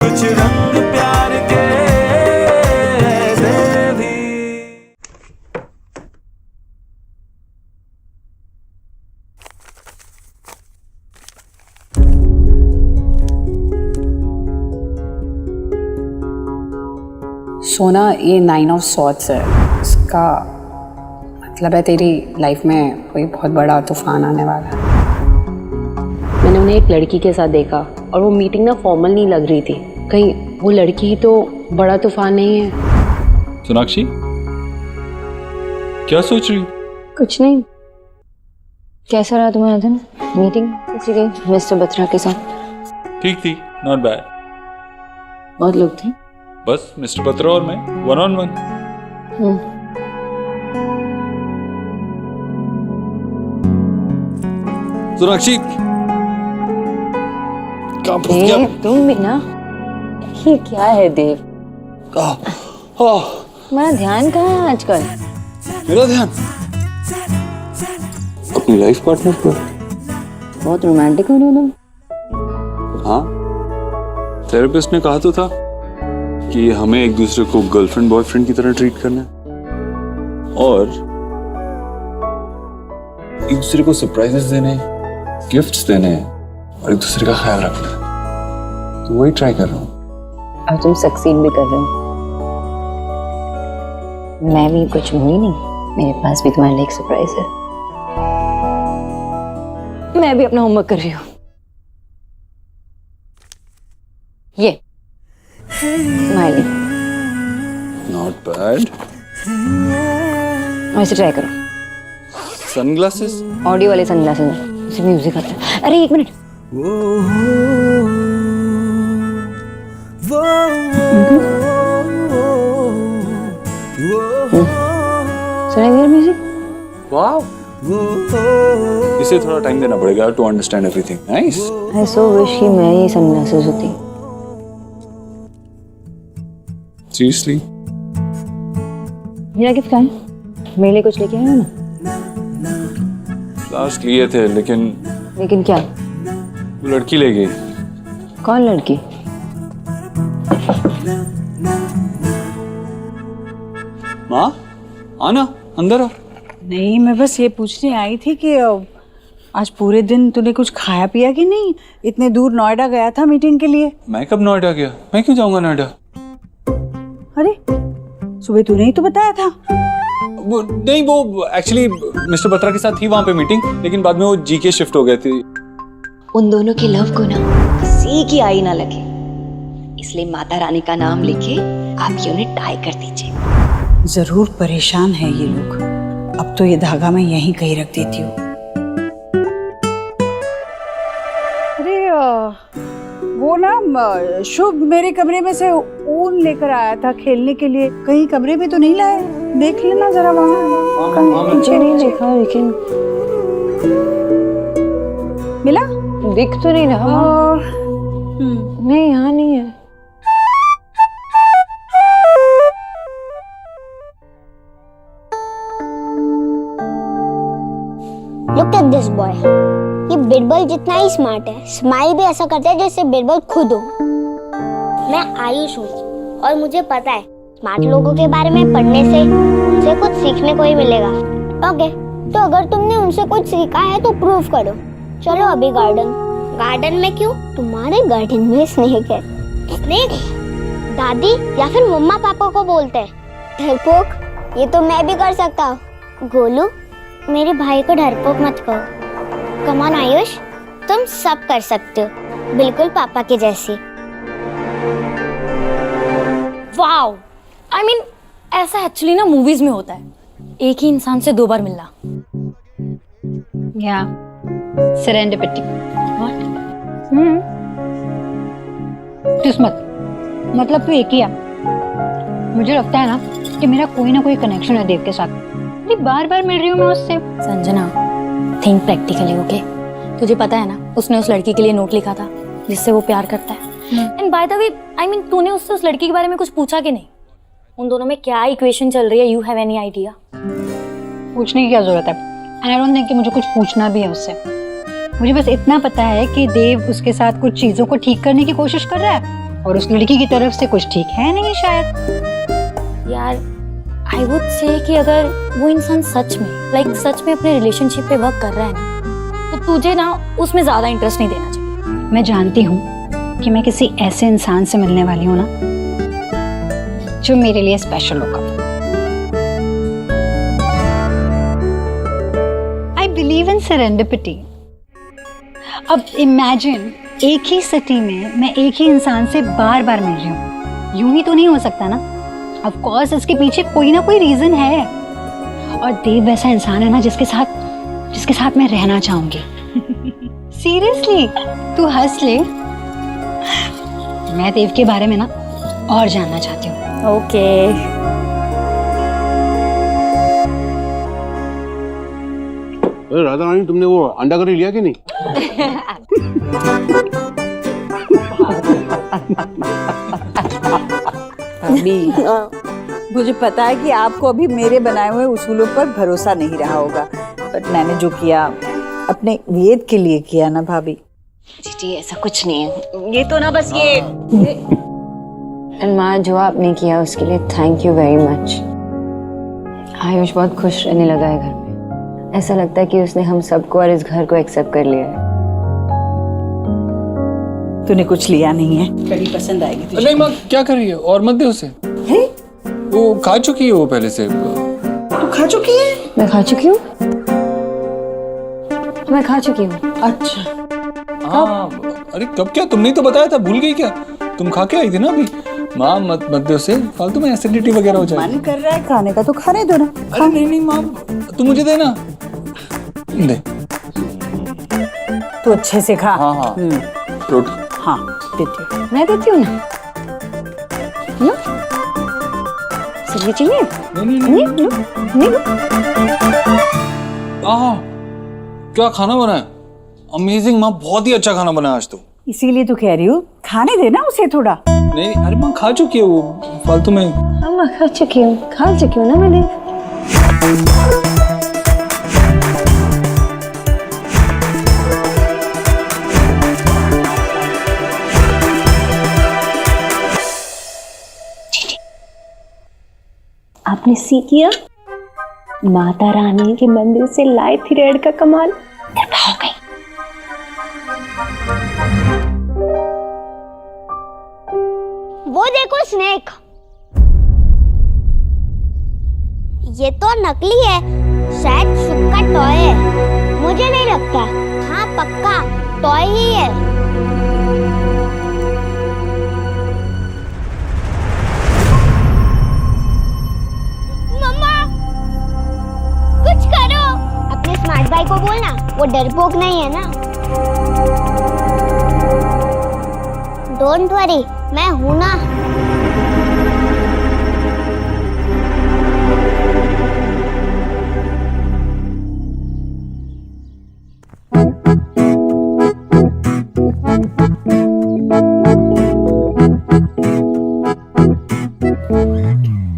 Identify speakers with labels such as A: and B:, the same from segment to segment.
A: कुछ रंग प्यार के ऐसे भी।
B: सोना, ये 9 ऑफ सॉर्ड्स है। इसका मतलब है तेरी लाइफ में कोई बहुत बड़ा तूफान आने वाला है।
C: मैंने उन्हें एक लड़की के साथ देखा और वो मीटिंग ना फॉर्मल नहीं लग रही थी। कहीं वो लड़की ही तो बड़ा तूफान नहीं है?
D: सोनाक्षी, क्या सोच रही?
C: कुछ नहीं। कैसा रहा तुम्हारा दिन? मीटिंग कैसी गई मिस्टर बत्रा के साथ?
D: ठीक थी, नॉट बैड।
C: बहुत लोग थे?
D: बस मिस्टर बत्रा और मैं, 1-on-1। सोनाक्षी, कहाँ फंस गया?
C: तुम भी ना, ये क्या है देव? तुम्हारा ध्यान कहाँ है आजकल?
D: मेरा ध्यान अपनी लाइफ पार्टनर पर।
C: बहुत रोमांटिक हो रहे हो तुम।
D: हाँ, थेरेपिस्ट ने कहा तो था कि हमें एक दूसरे को गर्लफ्रेंड बॉयफ्रेंड की तरह ट्रीट करना है और एक दूसरे को सरप्राइजेस देने, गिफ्ट्स देने और एक दूसरे का ख्याल रखना है। तो वही ट्राई कर रहा हूँ।
C: और तुम सक्सीड भी कर रहे हो। मैं भी कुछ हुई नहीं, मेरे पास भी तुम्हारे लिए एक सरप्राइज है। मैं भी अपना होमवर्क कर रही हूँ। ये तुम्हारे लिए।
D: Not bad.
C: वैसे ट्राई करो।
D: सनग्लासेस?
C: ऑडियो वाले सनग्लासेस, इससे म्यूजिक आता है। अरे एक मिनट। सुनाई दिया म्यूजिक?
D: वाओ, इसे थोड़ा टाइम देना पड़ेगा to understand everything. Nice.
C: I so wish कि मैं ये सनग्लासेस होती।
D: सीरियसली?
C: मेरा गिफ्ट कहाँ है? मेरे लिए कुछ लेके आए हो ना?
D: लास्ट लिए थे लेकिन
C: क्या?
D: वो लड़की ले गई।
C: कौन लड़की?
D: माँ, आना अंदर आ।
E: नहीं, मैं बस ये पूछने आई थी कि आज पूरे दिन तूने कुछ खाया पिया कि नहीं? इतने दूर नोएडा गया था मीटिंग के लिए।
D: मैं कब नोएडा गया? मैं क्यों जाऊंगा नोएडा?
E: अरे सुबह तूने ही तो बताया था।
D: वो नहीं, वो एक्चुअली मिस्टर बत्रा के साथ थी वहां पे मीटिंग, लेकिन बाद में वो जीके शिफ्ट हो गए थे।
C: उन दोनों के लव को ना किसी की आई ना लगे, इसलिए माता रानी का नाम लेके आप ये उन्हें टाई कर दीजिए।
E: जरूर परेशान है ये लोग। अब तो ये धागा मैं यहीं कहीं रख देती हूँ। अरे वो ना शुभ मेरे कमरे में से ऊन लेकर आया था खेलने के लिए। कहीं कमरे में तो नहीं लाए? देख लेना जरा वहाँ।
C: मुझे नहीं देखा, लेकिन
E: मिला?
C: दिख तो नहीं रहा। नहीं, यहाँ नहीं है।
F: Look at this boy. ये बिरबल जितना ही स्मार्ट है, स्माइल भी ऐसा करता है जैसे बिरबल खुद हो। मैं आयुष हूँ और मुझे पता है स्मार्ट लोगों के बारे में पढ़ने से उनसे कुछ सीखने को ही मिलेगा। ओके, तो अगर तुमने उनसे कुछ सीखा है तो प्रूव करो। चलो अभी गार्डन में क्यों? तुम्हारे गार्डन में स्नेक है। स्नेक? दादी या फिर मम्मा पापा को बोलते हैं। डरपोक? ये तो मैं भी कर सकता हूँ। गोलू, मेरे भाई को डरपोक मत कहो। कम ऑन आयुष, तुम सब कर सकते हो, बिल्कुल पापा के जैसी।
G: वाओ, आई मीन ऐसा एक्चुअली ना मूवीज में होता है, एक ही इंसान से 2 बार मिलना।
H: या सेरेंडिपिटी।
G: व्हाट?
H: किस्मत मतलब तो एक ही है। मुझे लगता है ना कि मेरा कोई ना कोई कनेक्शन है देव के साथ। बार बार मिल रही हूँ मैं उससे।
G: Sanjana, think practically, okay? तुझे पता है ना उसने उस लड़की के लिए नोट लिखा था जिससे वो प्यार करता है। And by the way, I mean तूने उससे उस लड़की के बारे में कुछ पूछा कि नहीं? उन दोनों में क्या इक्वेशन चल रही है? You have any idea?
H: पूछने की क्या जरूरत है? एंड आई डोंट थिंक कि मुझे कुछ पूछना भी है उससे। मुझे बस इतना पता है कि देव उसके साथ कुछ चीजों को ठीक करने की कोशिश कर रहा है और उस लड़की की तरफ से कुछ ठीक है नहीं शायद।
G: यार आई वुड से कि अगर वो इंसान सच में सच में अपने रिलेशनशिप पे वर्क कर रहा है ना, तो तुझे ना उसमें ज्यादा इंटरेस्ट नहीं देना चाहिए।
H: मैं जानती हूँ कि मैं किसी ऐसे इंसान से मिलने वाली हूँ ना जो मेरे लिए स्पेशल होगा। I believe in serendipity. अब इमेजिन एक ही सिटी में मैं एक ही इंसान से बार बार मिल रही हूँ, यूं ही तो नहीं हो सकता ना। ऑफ कोर्स इसके पीछे कोई ना कोई रीजन है, और देव वैसा इंसान है ना जिसके साथ मैं रहना चाहूंगी। सीरियसली तू हंस ले, मैं देव के बारे में ना और जानना चाहती हूँ।
G: ओके
I: अरे राधा रानी, तुमने वो अंडा करी लिया कि नहीं?
E: अभी मुझे पता है कि आपको अभी मेरे बनाए हुए उसूलों पर भरोसा नहीं रहा होगा, बट मैंने जो किया अपने वेद के लिए किया ना भाभी।
C: जी ऐसा कुछ नहीं है, ये तो ना बस ये माँ जो आपने किया उसके लिए thank you very much. Ayush बहुत खुश रहने लगा है घर में, ऐसा लगता है कि उसने हम सबको और इस घर को एक्सेप्ट कर लिया है।
E: तूने कुछ लिया नहीं है, कड़ी पसंद आएगी तुझे।
D: नहीं माँ, क्या कर रही है? और मत दे उसे, वो खा चुकी है वो पहले से।
E: तू खा चुकी है?
C: मैं खा चुकी हूँ, मैं खा चुकी हूँ।
E: अच्छा
D: हाँ, अरे कब? क्या तुमने तो बताया था, भूल गई क्या? तुम खा के आई थी ना अभी। माँ मत दे उसे, फालतू में एसिडिटी वगैरह हो जाएगी।
E: मन कर रहा है खाने का तो खाने दो ना।
D: अरे नहीं माँ, तू मुझे देना, दे।
E: तू अच्छे से खा।
D: हाँ रोटी।
E: हाँ देती हूँ।
C: मैं देती हूँ ना, लो सब्जी चाहिए? नहीं
D: क्या खाना बना है? अमेजिंग माँ, बहुत ही अच्छा खाना बना है आज तो।
E: इसीलिए तो कह रही हूँ, खाने देना उसे थोड़ा।
D: नहीं अरे माँ खा चुकी है वो, फालतू में।
C: हाँ मैं खा चुकी हूँ ना मैंने। आपने सीख किया माता रानी के मंदिर से लाए थ्रेड का कमाल दरबार हो गई।
F: वो देखो स्नेक, ये तो नकली है, शायद शुभ का टॉय है। मुझे नहीं लगता। हाँ पक्का टॉय ही है। मम्मा कुछ करो। अपने स्मार्ट भाई को बोलना, वो डरपोक नहीं है ना। डोंट वरी, मैं हूं ना।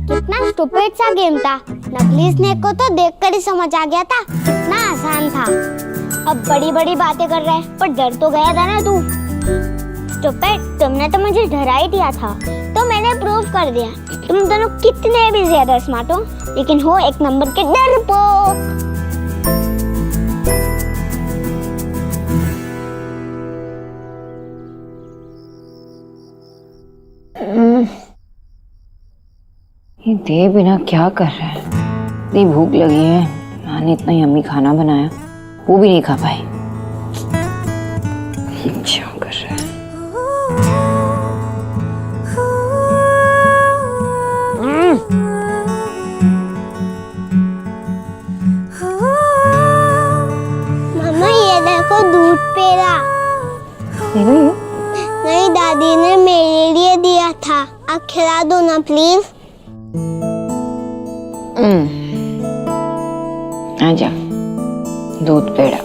F: कितना स्टूपिड सा गेम था। नकली स्नेक को तो देखकर ही समझ आ गया था, ना आसान था। अब बड़ी बड़ी बातें कर रहा है, पर डर तो गया था ना तू। स्टूपिड, तुमने तो मुझे डरा ही दिया था, तो मैंने प्रूव कर दिया। तुम दोनों कितने भी ज्यादा स्मार्ट हो, लेकिन हो एक नंबर के डरपोक।
C: ये दे बिना क्या कर रहा है? इतनी भूख लगी है, माँ ने इतना यम्मी खाना बनाया, वो भी नहीं खा पाई। क्या कर रहा है?
F: मम्मा ये देखो दूध पेड़ा। नहीं, दादी ने मेरे लिए दिया था। आप खिला दो ना प्लीज।
C: आजा, दूध पेड़ा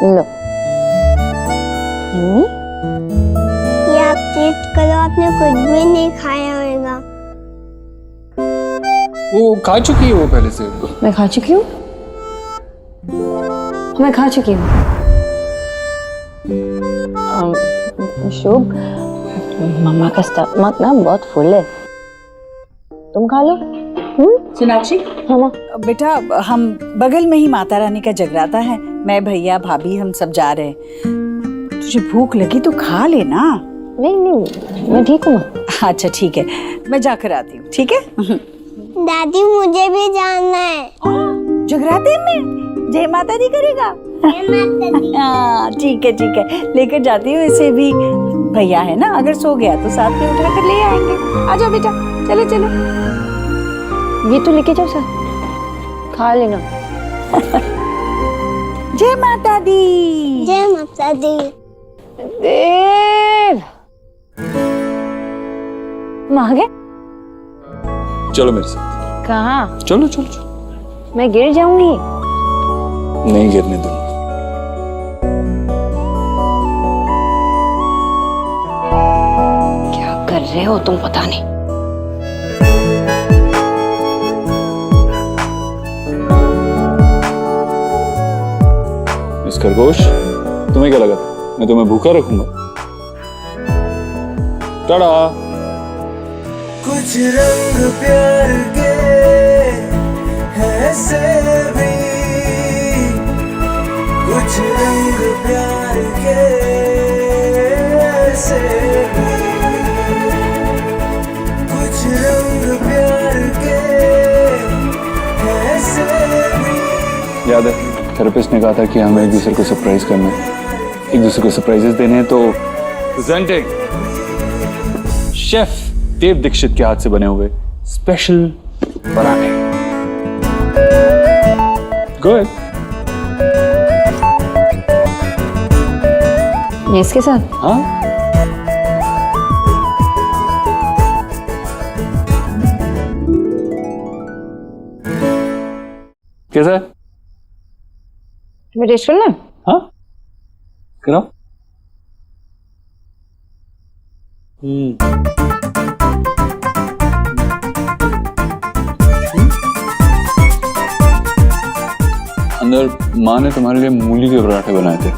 C: लो।
F: ये आप टेस्ट करो, आपने कुछ भी नहीं खाया होगा।
D: वो खा चुकी है वो पहले से।
C: मैं खा चुकी हूँ, मैं खा चुकी हूँ। शुभ, मम्मा का स्टमक ना बहुत फुल है, तुम खा लो।
E: सोनाक्षी,
C: हाँ माँ।
E: बेटा हम बगल में ही माता रानी का जगराता है, मैं भैया भाभी हम सब जा रहे हैं। तुझे भूख लगी तो खा लेना।
C: नहीं नहीं, मैं ठीक हूँ माँ।
E: अच्छा ठीक है, मैं जाकर आती हूँ। ठीक है
F: दादी मुझे भी जाना है।
E: जगराते में जय माता दी करेगा? हाँ ठीक है, लेकर जाती हूँ इसे भी। भैया है ना, अगर सो गया तो साथ में उठा कर ले आएंगे। आ जाओ बेटा, चलो चलो।
C: ये तो लेके जाओ साथ, खा लेना।
E: जय माता दी।
F: जय माता दी।
C: देव आ गए?
D: चलो मेरे साथ।
C: कहाँ?
D: चलो चलो चलो।
C: मैं गिर जाऊंगी।
D: नहीं गिरने दूंगा।
C: क्या कर रहे हो तुम, पता नहीं।
D: मिस खरगोश, तुम्हें क्या लगा मैं तुम्हें भूखा रखूंगा? टाटा।
A: कुछ रंग प्यार के हैं से भी, कुछ रंग प्यार के ऐसे भी, कुछ रंग प्यार के ऐसे भी।
D: याद है थेरेपिस्ट ने कहा था कि हमें एक दूसरे को सरप्राइज करना है, एक दूसरे को सरप्राइजेस देने हैं। तो प्रेजेंटिंग शेफ देव दीक्षित के हाथ से बने हुए स्पेशल पराठे। गुड।
C: इसके साथ?
D: हाँ कैसा है?
C: तुम्हें टेस्ट करना है?
D: हाँ कराओ। अंदर माँ ने तुम्हारे लिए मूली के पराठे बनाए थे,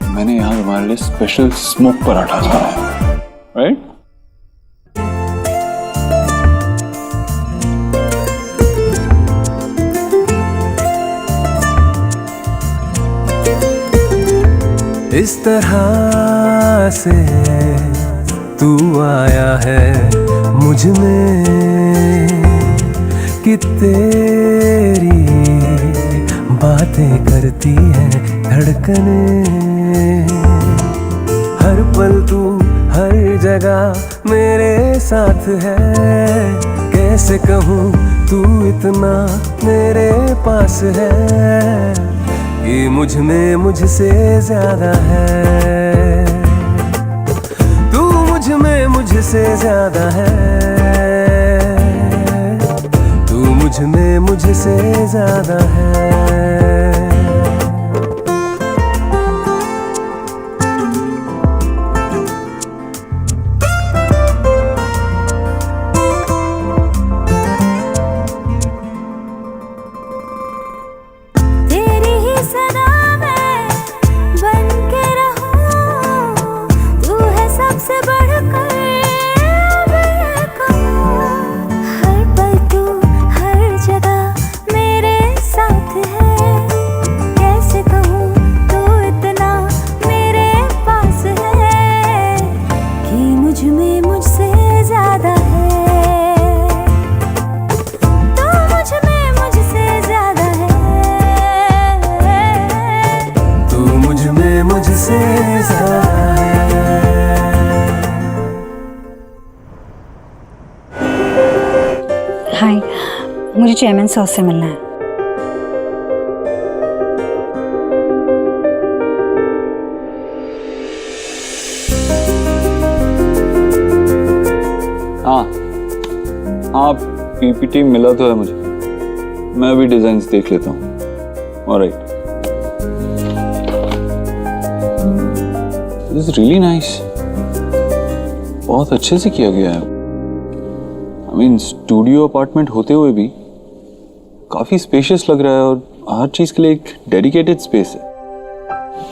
D: मैंने यहाँ तुम्हारे लिए स्पेशल स्मोक पराठा बनाया, राइट?
A: इस तरह से तू आया है मुझ में कि तेरी बातें करती हैं धड़कने। हर पल तू हर जगह मेरे साथ है, कैसे कहूँ तू इतना मेरे पास है कि मुझ में मुझसे ज्यादा है, तू मुझ में मुझसे ज्यादा है, तू मुझ में मुझसे ज्यादा है।
H: हाय, मुझे चेयरमैन साहब से मिलना है।
D: हाँ हाँ पीपीटी मिला तो है मुझे, मैं अभी डिजाइन्स देख लेता हूँ। Alright, this is really nice, बहुत अच्छे से किया गया है। आई मीन स्टूडियो अपार्टमेंट होते हुए भी काफी स्पेशियस लग रहा है और हर चीज के लिए एक डेडिकेटेड स्पेस है।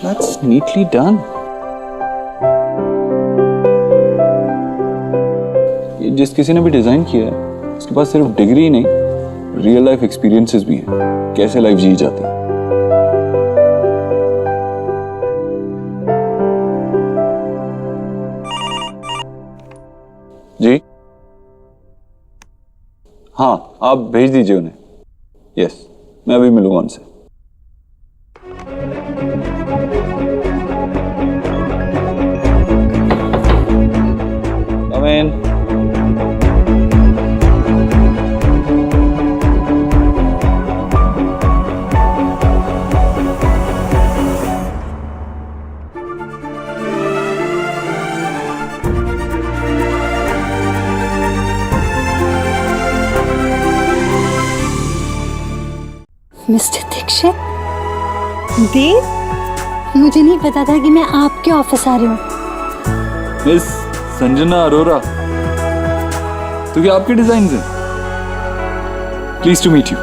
D: That's neatly done. जिस किसी ने भी डिजाइन किया है उसके पास सिर्फ डिग्री ही नहीं, रियल लाइफ एक्सपीरियंसेस भी हैं, कैसे लाइफ जी जाती है। जी हाँ, आप भेज दीजिए उन्हें। यस, मैं अभी मिलूंगा उनसे। Come in.
H: मिस्टर दीक्षित, देव, मुझे नहीं पता था कि मैं आपके ऑफिस आ रही हूँ।
D: मिस संजना अरोरा, तो क्या आपके डिजाइन हैं? Please to meet you.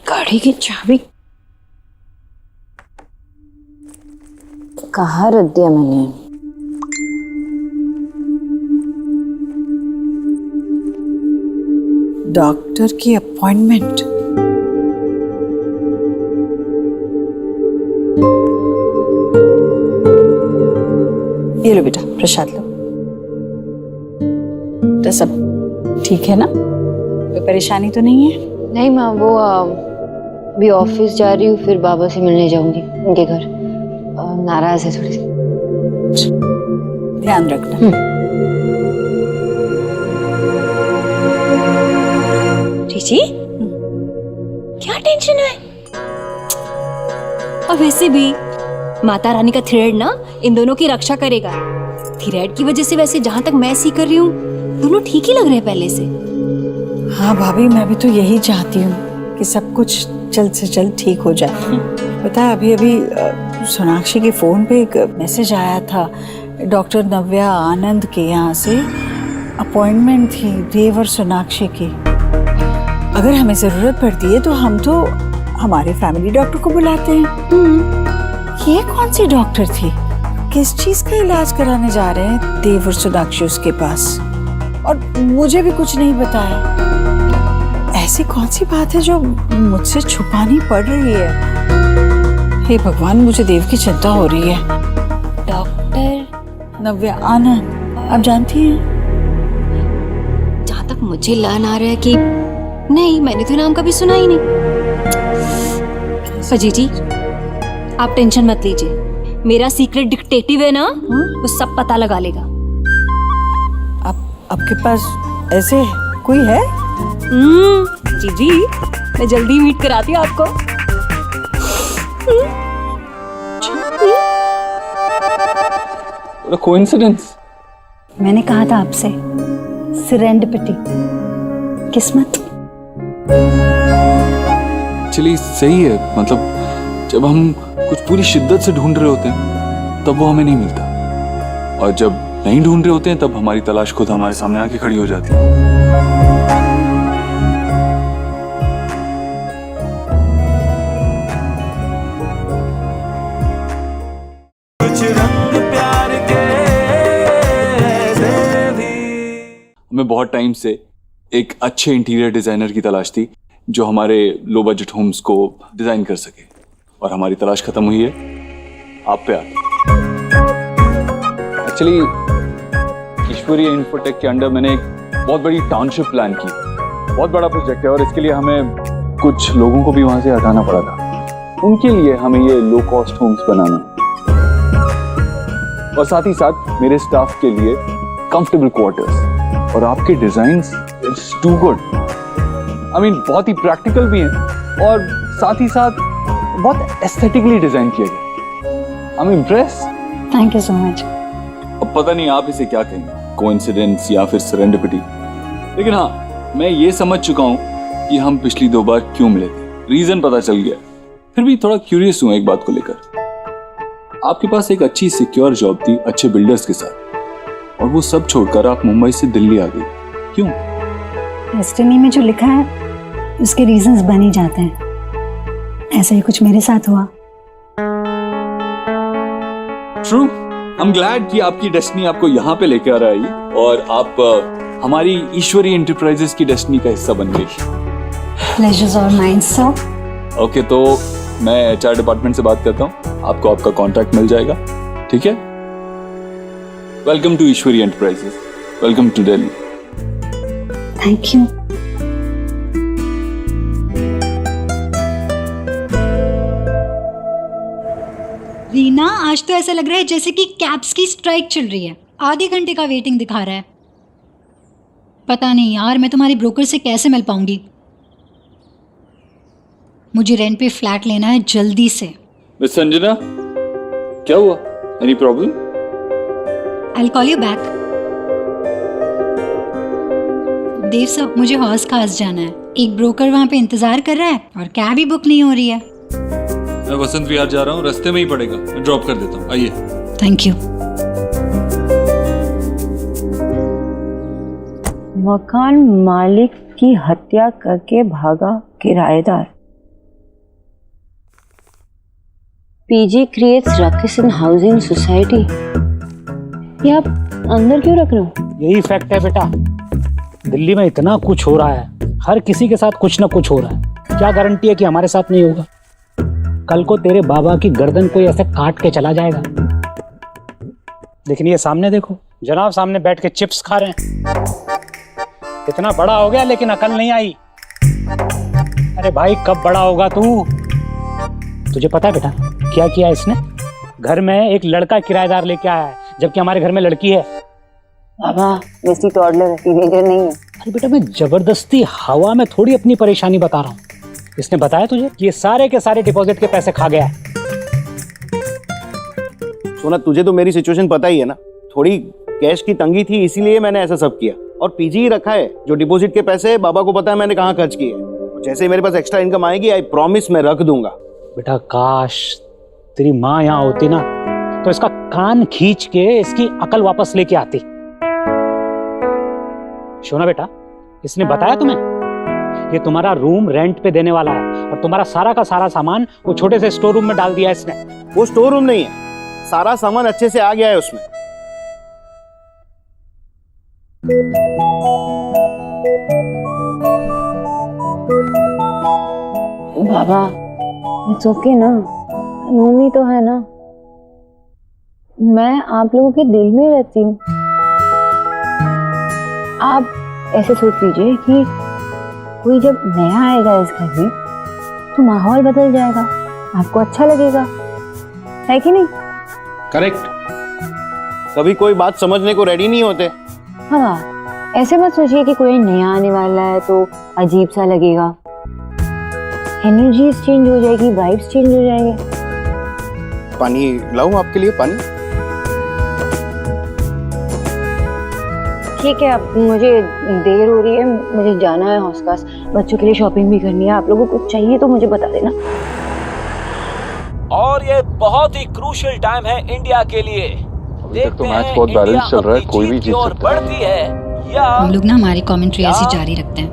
H: गाड़ी की चाबी
C: कहाँ रख दिया मैंने?
E: डॉक्टर की अपॉइंटमेंट। ये लो बेटा, प्रसाद लो। तो सब ठीक है ना? कोई परेशानी तो नहीं है?
C: नहीं माँ, वो अभी ऑफिस जा रही हूँ, फिर बाबा से मिलने जाऊंगी उनके घर। नाराज है थोड़ी सी।
E: ध्यान रखना।
G: ऋषि, क्या टेंशन है? और वैसे भी माता रानी का थ्रेड ना इन दोनों की रक्षा करेगा। थ्रेड की वजह से वैसे जहां तक मैं सीख कर रही हूँ, दोनों ठीक ही लग रहे हैं पहले से।
E: हाँ भाभी, मैं भी तो यही चाहती हूँ कि सब कुछ जल्द से जल्द ठीक हो जाए। पता है, अभी अभी सोनाक्षी के फोन पे एक मैसेज आया था डॉक्टर नव्या आनंद के यहाँ से। अपॉइंटमेंट थी देव और सोनाक्षी की। अगर हमें जरूरत पड़ती है तो हम तो हमारे फैमिली डॉक्टर को बुलाते हैं। ये कौन सी डॉक्टर थी? किस चीज का इलाज कराने जा रहे हैं देव और सोनाक्षी उसके पास? और मुझे भी कुछ नहीं बताया। ऐसी कौन सी बात है जो मुझसे छुपानी पड़ रही है? हे भगवान, मुझे देव की चिंता हो रही है।
G: डॉक्टर
E: नव्या आनंद, आप जानती हैं?
G: जहां तक मुझे लर्न आ रहा है कि नहीं, मैंने तो नाम कभी सुना ही नहीं। अजी जी, आप टेंशन मत लीजिए, मेरा सीक्रेट डिटेक्टिव है ना, वो सब पता लगा लेगा।
E: आपके पास ऐसे कोई है?
G: जी जी, मैं जल्दी मीट कराती हूँ आपको।
D: कोइंसिडेंस।
H: मैंने कहा था आपसे, सेरेंडिपिटी, किस्मत।
D: चलिए सही है, मतलब जब हम कुछ पूरी शिद्दत से ढूंढ रहे होते हैं तब वो हमें नहीं मिलता, और जब नहीं ढूंढ रहे होते हैं तब हमारी तलाश खुद हमारे सामने आके खड़ी हो जाती है।
A: कुछ रंग प्यार के ऐसे भी।
D: हमें बहुत टाइम से एक अच्छे इंटीरियर डिजाइनर की तलाश थी जो हमारे लो बजट होम्स को डिजाइन कर सके, और हमारी तलाश खत्म हुई है आप पे आके। एक्चुअली ईश्वरीय इन्फोटेक के अंडर मैंने एक बहुत बड़ी टाउनशिप प्लान की। बहुत बड़ा प्रोजेक्ट है और इसके लिए हमें कुछ लोगों को भी वहां से हटाना पड़ा था। उनके लिए हमें ये लो कॉस्ट होम्स बनाना, और साथ ही साथ मेरे स्टाफ के लिए कंफर्टेबल क्वार्टर्स। और आपके designs it's too good. I mean बहुत ही प्रैक्टिकल भी हैं और साथ ही साथ बहुत एस्थेटिकली डिजाइन किए गए। I am impressed.
H: Thank you so much.
D: अब पता नहीं आप इसे क्या कहेंगे, कोइंसिडेंस या फिर सेरेंडिपिटी, लेकिन हाँ, मैं ये समझ चुका हूँ कि हम पिछली 2 बार क्यों मिले थे। रीजन पता चल गया। फिर भी थोड़ा क्यूरियस हूँ एक बात को लेकर। आपके पास एक अच्छी सिक्योर जॉब थी अच्छे बिल्डर्स के साथ, और वो सब छोड़कर आप मुंबई से दिल्ली आ गई, क्यों?
H: डेस्टिनी में जो लिखा है उसके रीजंस बन ही जाते हैं। ऐसा ही कुछ मेरे साथ हुआ।
D: ट्रू, आई एम ग्लैड कि आपकी डेस्टिनी आपको यहाँ पे लेके आ रहा है और आप हमारी ईश्वरी एंटरप्राइजेस की डेस्टिनी का हिस्सा बन गई।
H: प्लेजर्स और माइन सर।
D: ओके, तो मैं एचआर डिपार्टमेंट से बात करता हूँ, आपको आपका कॉन्ट्रैक्ट मिल जाएगा, ठीक है? Welcome to Ishwari Enterprises, welcome to Delhi.
H: Thank you. Reena, आज तो ऐसा लग रहा है जैसे कि कैब्स की स्ट्राइक चल रही है। आधे घंटे का वेटिंग दिखा रहा है। पता नहीं यार, मैं तुम्हारी ब्रोकर से कैसे मिल पाऊंगी। मुझे रेंट पे फ्लैट लेना है जल्दी से।
D: मिस संजना, क्या हुआ? Any problem?
H: I will call you back. Dev साहब, मुझे हौस खास जाना है। एक ब्रोकर वहाँ पे इंतजार कर रहा है और कैब ही बुक नहीं हो रही है।
D: मैं वसंत विहार जा रहा हूँ, रास्ते में ही पड़ेगा, मैं ड्रॉप कर देता हूँ, आइए।
H: Thank you.
C: मकान मालिक की हत्या करके भागा किराएदार। पीजी क्रिएट्स रकिस इन हाउसिंग सोसाइटी। ये आप अंदर क्यों रख रहे हो?
J: यही फैक्ट है बेटा, दिल्ली में इतना कुछ हो रहा है, हर किसी के साथ कुछ ना कुछ हो रहा है। क्या गारंटी है कि हमारे साथ नहीं होगा? कल को तेरे बाबा की गर्दन कोई ऐसे काट के चला जाएगा। लेकिन ये सामने देखो, जनाब सामने बैठ के चिप्स खा रहे हैं। इतना बड़ा हो गया लेकिन अकल नहीं आई। अरे भाई, कब बड़ा होगा तू? तुझे पता है बेटा क्या किया इसने? घर में एक लड़का किराएदार लेके आया है, जबकि हमारे घर में लड़की है।
C: बाबा, वैसी टॉडलर है, टीनेजर नहीं है।
J: अरे बेटा, मैं जबरदस्ती हवा में थोड़ी अपनी परेशानी बता रहा हूँ। इसने बताया तुझे कि ये सारे के सारे डिपॉजिट के पैसे खा गया है।
I: सोना, तुझे तो मेरी सिचुएशन पता ही है ना। थोड़ी कैश की तंगी थी, इसीलिए मैंने ऐसा सब किया। और पीजी ही रखा है। जो डिपॉजिट के पैसे बाबा को पता है मैंने कहाँ खर्च किए। जैसे ही मेरे पास एक्स्ट्रा इनकम आएगी, आई प्रॉमिस मैं रख दूंगा।
J: बेटा, काश तेरी माँ यहाँ होती ना, तो इसका कान खींच के इसकी अकल वापस लेके आती। शोना बेटा, इसने बताया तुम्हें ये तुम्हारा रूम रेंट पे देने वाला है और तुम्हारा सारा का सारा सामान वो छोटे से स्टोर रूम में डाल दिया है इसने।
I: वो स्टोर रूम नहीं है, सारा सामान अच्छे से आ गया है उसमें।
C: बाबा, इट्स ओके ना, रूम ही तो है ना। मैं आप लोगों के दिल में रहती हूँ। आप ऐसे सोच लीजिए कि कोई जब नया आएगा इस घर में तो माहौल बदल जाएगा, आपको अच्छा लगेगा, है कि नहीं?
I: करेक्ट। कभी कोई बात समझने को रेडी नहीं होते।
C: हाँ, ऐसे मत सोचिए कि कोई नया आने वाला है तो अजीब सा लगेगा। एनर्जीज चेंज हो जाएगी, वाइब्स चेंज हो जाएंगे।
I: पानी लाऊं आपके लिए? पानी?
C: ठीक है, अब मुझे देर हो रही है, मुझे जाना है हौसखास, बच्चों के लिए शॉपिंग भी करनी है। आप लोगों को कुछ चाहिए तो मुझे बता देना।
A: और ये बहुत ही क्रूशियल टाइम है इंडिया के लिए।
D: अभी तक तो मैच बहुत बैलेंस चल रहा है, कोई भी जीत सकता है।
A: बढ़ती है या
H: हम लोग ना हमारी कमेंट्री ऐसी जारी रखते हैं,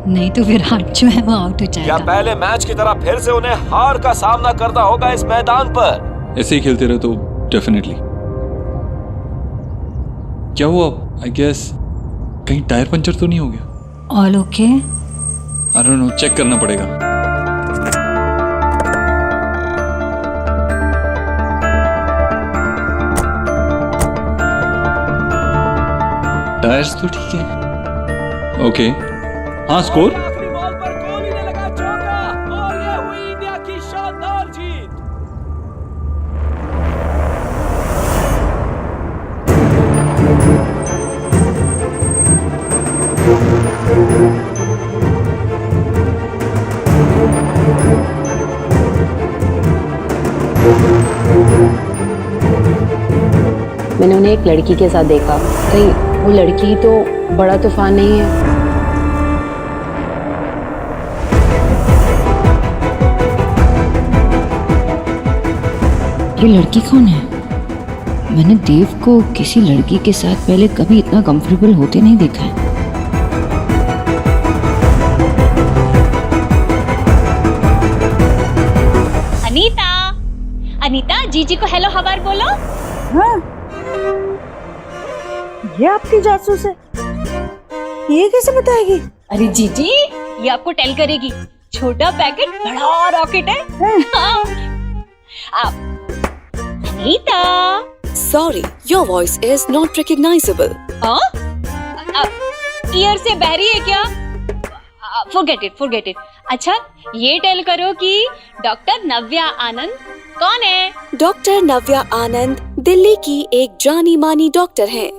H: नहीं तो विराट जो है वो आउट हो
A: या
H: जाएगा।
A: पहले मैच की तरह फिर से उन्हें हार का सामना करना होगा इस मैदान पर।
D: ऐसे ही खेलते रहे तो डेफिनेटली। क्या हुआ? आई गेस कहीं टायर पंचर तो नहीं हो गया?
H: All okay?
D: I don't know, check करना पड़ेगा। टायर्स तो ठीक है। ओके, हाँ, स्कोर?
A: आखिरी बॉल पर कोहली ने लगा चौका और ये हुई इंडिया की शानदार जीत।
B: मैंने उन्हें एक लड़की के साथ देखा। कहीं वो लड़की तो बड़ा तूफान नहीं है?
C: ये लड़की कौन है? मैंने देव को किसी लड़की के साथ पहले कभी इतना कंफर्टेबल होते नहीं देखा है।
G: अनीता जीजी को हेलो हवार बोलो।
E: हाँ, ये आपकी जासूस है, ये कैसे बताएगी?
G: अरे जीजी ये आपको टेल करेगी, छोटा पैकेट बड़ा रॉकेट है। हाँ। Anita
K: sorry your voice is not recognisable.
G: Year से बहरी है क्या? Forget it. अच्छा ये टेल करो कि डॉक्टर नव्या आनंद कौन है?
K: डॉक्टर नव्या आनंद दिल्ली की एक जानी मानी डॉक्टर हैं।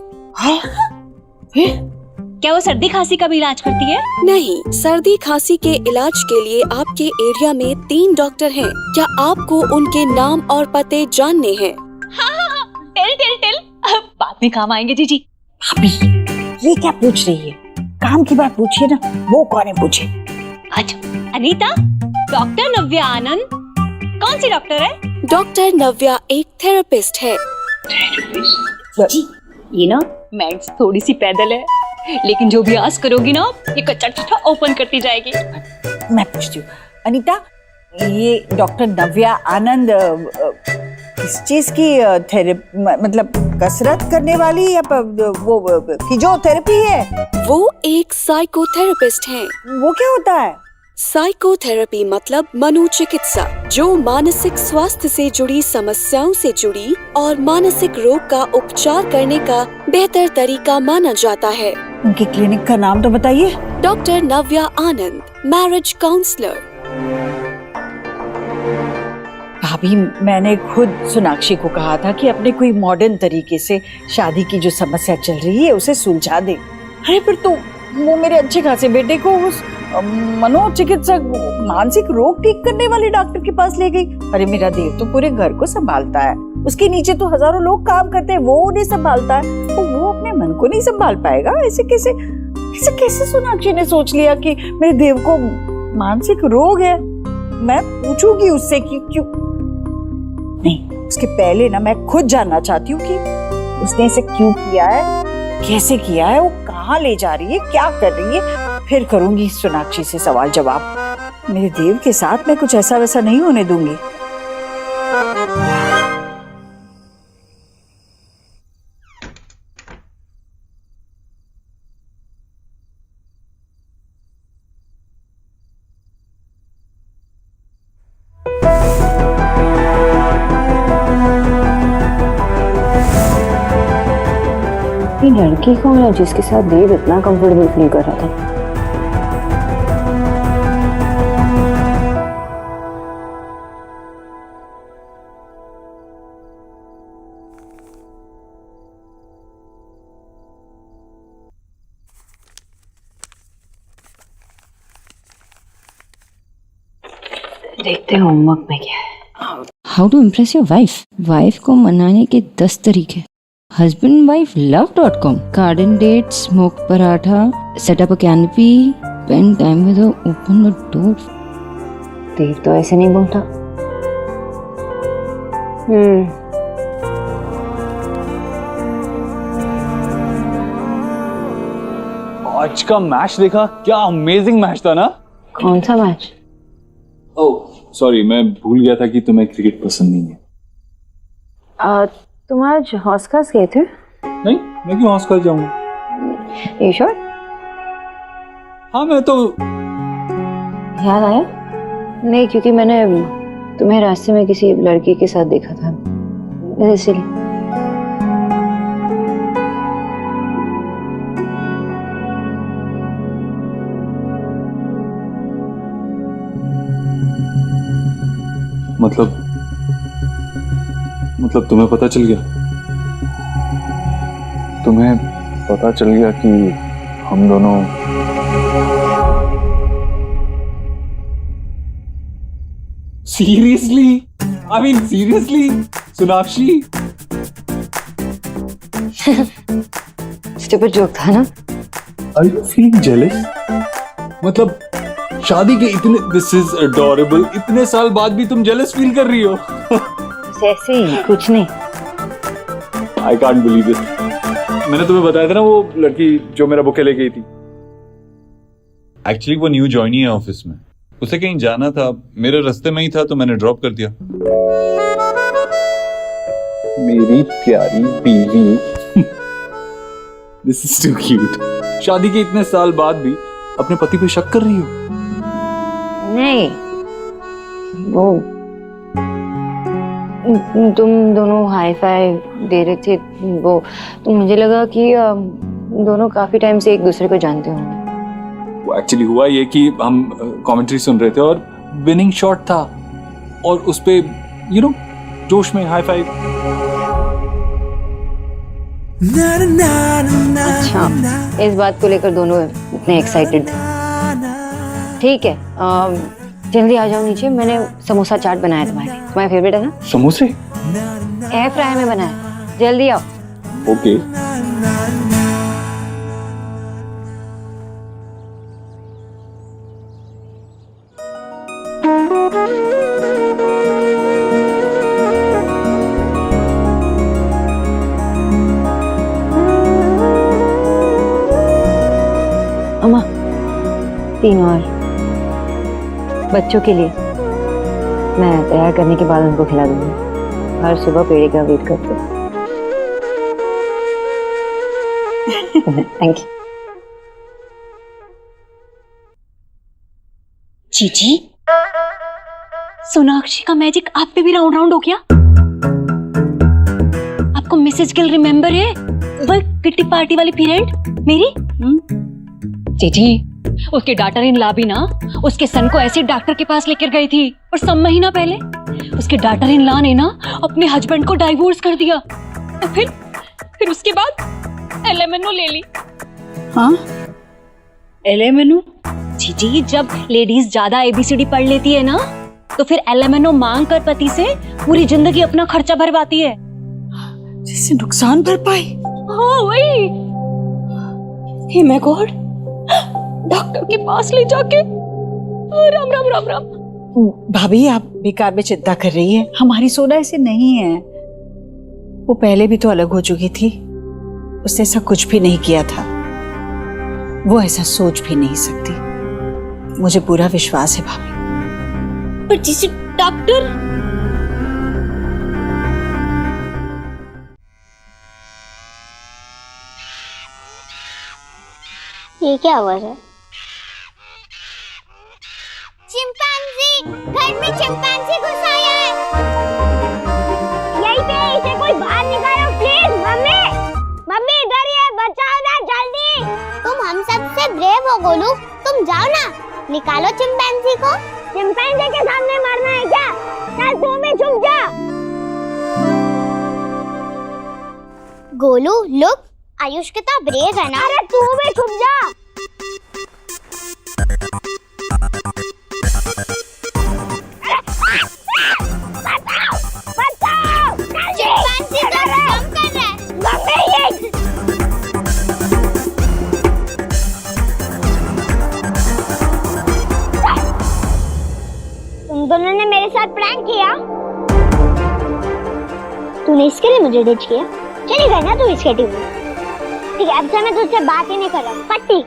G: क्या वो सर्दी खांसी का भी इलाज करती है?
K: नहीं, सर्दी खांसी के इलाज के लिए आपके एरिया में 3 डॉक्टर हैं। क्या आपको उनके नाम और पते जानने हैं?
G: हाँ, टेल बाद में काम आएंगे जीजी।
E: भाभी ये क्या पूछ रही है? काम की बात पूछिए ना, वो कौन है पूछे।
G: अच्छा अनीता, डॉक्टर नव्या आनंद कौन सी डॉक्टर है?
K: डॉक्टर नव्या एक थेरेपिस्ट है।
G: जी ये ना मैथ्स थोड़ी सी पैदल है, लेकिन जो भी आस करोगी ना ये कच्चा चिट्ठा ओपन करती जाएगी।
E: मैं पूछती हूँ अनीता, ये डॉक्टर नव्या आनंद किस चीज की मतलब कसरत करने वाली या वो फिजियोथेरेपी है?
K: वो एक साइकोथेरेपिस्ट हैं।
E: वो क्या होता है?
K: साइकोथेरेपी मतलब मनोचिकित्सा, जो मानसिक स्वास्थ्य से जुड़ी समस्याओं से जुड़ी और मानसिक रोग का उपचार करने का बेहतर तरीका माना जाता है।
E: उनकी क्लिनिक का नाम तो बताइए।
K: डॉक्टर नव्या आनंद, मैरिज काउंसलर।
E: भाभी मैंने खुद सोनाक्षी को कहा था कि अपने कोई मॉडर्न तरीके से शादी की जो समस्या चल रही है उसे सुलझा दे। अरे फिर तो वो मेरे अच्छे खासे बेटे को उस मनोचिकित्सक मानसिक रोग ठीक करने वाले डॉक्टर के पास ले गई। अरे मेरा देव तो पूरे घर को संभालता है, उसके नीचे तो हजारों लोग काम करते हैं, वो उन्हें संभालता है, तो वो अपने मन को नहीं संभाल पाएगा? ऐसे कैसे सोनाक्षी ने सोच लिया कि मेरे देव को मानसिक रोग है? मैं पूछूंगी उससे कि क्यों नहीं, उसके पहले ना मैं खुद जानना चाहती हूँ कि उसने इसे क्यों किया है, कैसे किया है, वो कहाँ ले जा रही है, क्या कर रही है। फिर करूंगी सोनाक्षी से सवाल जवाब। मेरे देव के साथ मैं कुछ ऐसा वैसा नहीं होने दूंगी।
C: ये लड़की कौन है जिसके साथ देव इतना कंफर्टेबल फील कर रहा था? देखते हैं होमवर्क में क्या है। How to impress your wife. Wife को मनाने के 10 तरीके। husbandwifelive.com। garden date, smoke paratha, set up a canopy, spend time with her, open the door। देव तो ऐसे नहीं बोलता।
D: आज का मैच देखा? क्या अमेजिंग मैच था ना।
C: कौन सा मैच?
D: ओह सॉरी, मैं भूल गया था कि तुम्हें क्रिकेट पसंद नहीं है।
C: तुम आज हॉस खास गए थे?
D: नहीं, मैं क्यों हॉस खास जाऊंगा?
C: ये श्योर?
D: हाँ मैं तो
C: याद आया? नहीं, क्योंकि मैंने तुम्हें रास्ते में किसी लड़की के साथ देखा था, इसलिए।
D: मतलब तुम्हें पता चल गया? तुम्हें पता चल गया कि हम दोनों seriously? I mean seriously Sonakshi?
C: Stupid joke था ना?
D: Are you feeling jealous? मतलब शादी के दिस इज अडोरेबल, इतने साल बाद भी तुम जेलस फील कर रही हो?
C: ऐसे ही, कुछ नहीं।
D: I can't believe it. मैंने तुम्हें बताया था ना वो लड़की जो मेरा बुके ले गई थी।
L: एक्चुअली वो न्यू ज्वाइनी है ऑफिस में, उसे कहीं जाना था, मेरे रास्ते में ही था तो मैंने ड्रॉप कर दिया।
D: मेरी प्यारी बीवी। This is too cute. शादी के इतने साल बाद भी अपने पति पे शक कर रही हो?
C: नहीं, वो तुम दोनों हाई फाई दे रहे थे, वो तो मुझे लगा कि दोनों काफी टाइम से एक दूसरे को जानते होंगे।
D: वो एक्चुअली हुआ ये कि हम कमेंट्री सुन रहे थे और विनिंग शॉट था और उस पे जोश में हाई फाइव।
C: अच्छा, इस बात को लेकर दोनों इतने एक्साइटेड थे। ठीक है, जल्दी आ जाओ नीचे, मैंने समोसा चाट बनाया तुम्हारे फेवरेट है ना।
D: समोसे
C: एयर फ्राई में बनाया, जल्दी आओ।
D: ओके।
C: अम्मा, 3 और बच्चों के लिए मैं तैयार करने के बाद उनको खिला दूंगी। हर सुबह पेड़े का वेट करते। Thank you.
H: जीजी, सोनाक्षी का मैजिक आप पे भी राउंड राउंड हो गया। आपको मिसेज गिल रिमेम्बर है, वो किट्टी पार्टी वाली पीरियड मेरी? जीजी, उसकी डॉटर इन ला भी ना उसके सन को ऐसे डॉक्टर के पास लेकर गई थी और 6 महीना पहले उसके डॉटर इन ला ने ना अपने हस्बैंड को डाइवोर्स कर दिया और फिर उसके बाद एलएमएनओ ले ली।
E: हाँ, एलएमएनओ?
H: जी, जब लेडीज ज्यादा एबीसीडी पढ़ लेती है ना तो फिर एलएमएनओ मांग कर पति से पूरी जिंदगी अपना खर्चा भरवाती है।
E: जिससे नुकसान भरपाई?
H: हाँ वही। हे माय गॉड, डॉक्टर के पास ले जाके राम राम राम राम।
E: भाभी, आप बेकार में चिंता कर रही है। हमारी सोना ऐसे नहीं है। वो पहले भी तो अलग हो चुकी थी, उसने ऐसा कुछ भी नहीं किया था। वो ऐसा सोच भी नहीं सकती, मुझे पूरा विश्वास है भाभी।
H: पर जिसे डॉक्टर
F: ये क्या आवाज है? चिंपैंजी, घर में चिंपैंजी घुस आया है। यहीं पे, इसे कोई बाहर निकालो प्लीज। मम्मी, मम्मी इधर ही है, बचाओ ना जल्दी। तुम हम सब से ब्रेव हो गोलू, तुम जाओ ना, निकालो चिंपैंजी को। चिंपैंजी के सामने मरना है क्या? चल तू भी छुप जा। गोलू लुक, आयुष कितना ब्रेव है ना। अरे तू भी छुप जा। तुम दोनों ने मेरे साथ प्रैंक किया। तूने इसके लिए मुझे डिच किया। चली गई ना तू इसके टीम में। ठीक है, अब से मैं तुझसे बात ही नहीं कर रहा। पट्टी।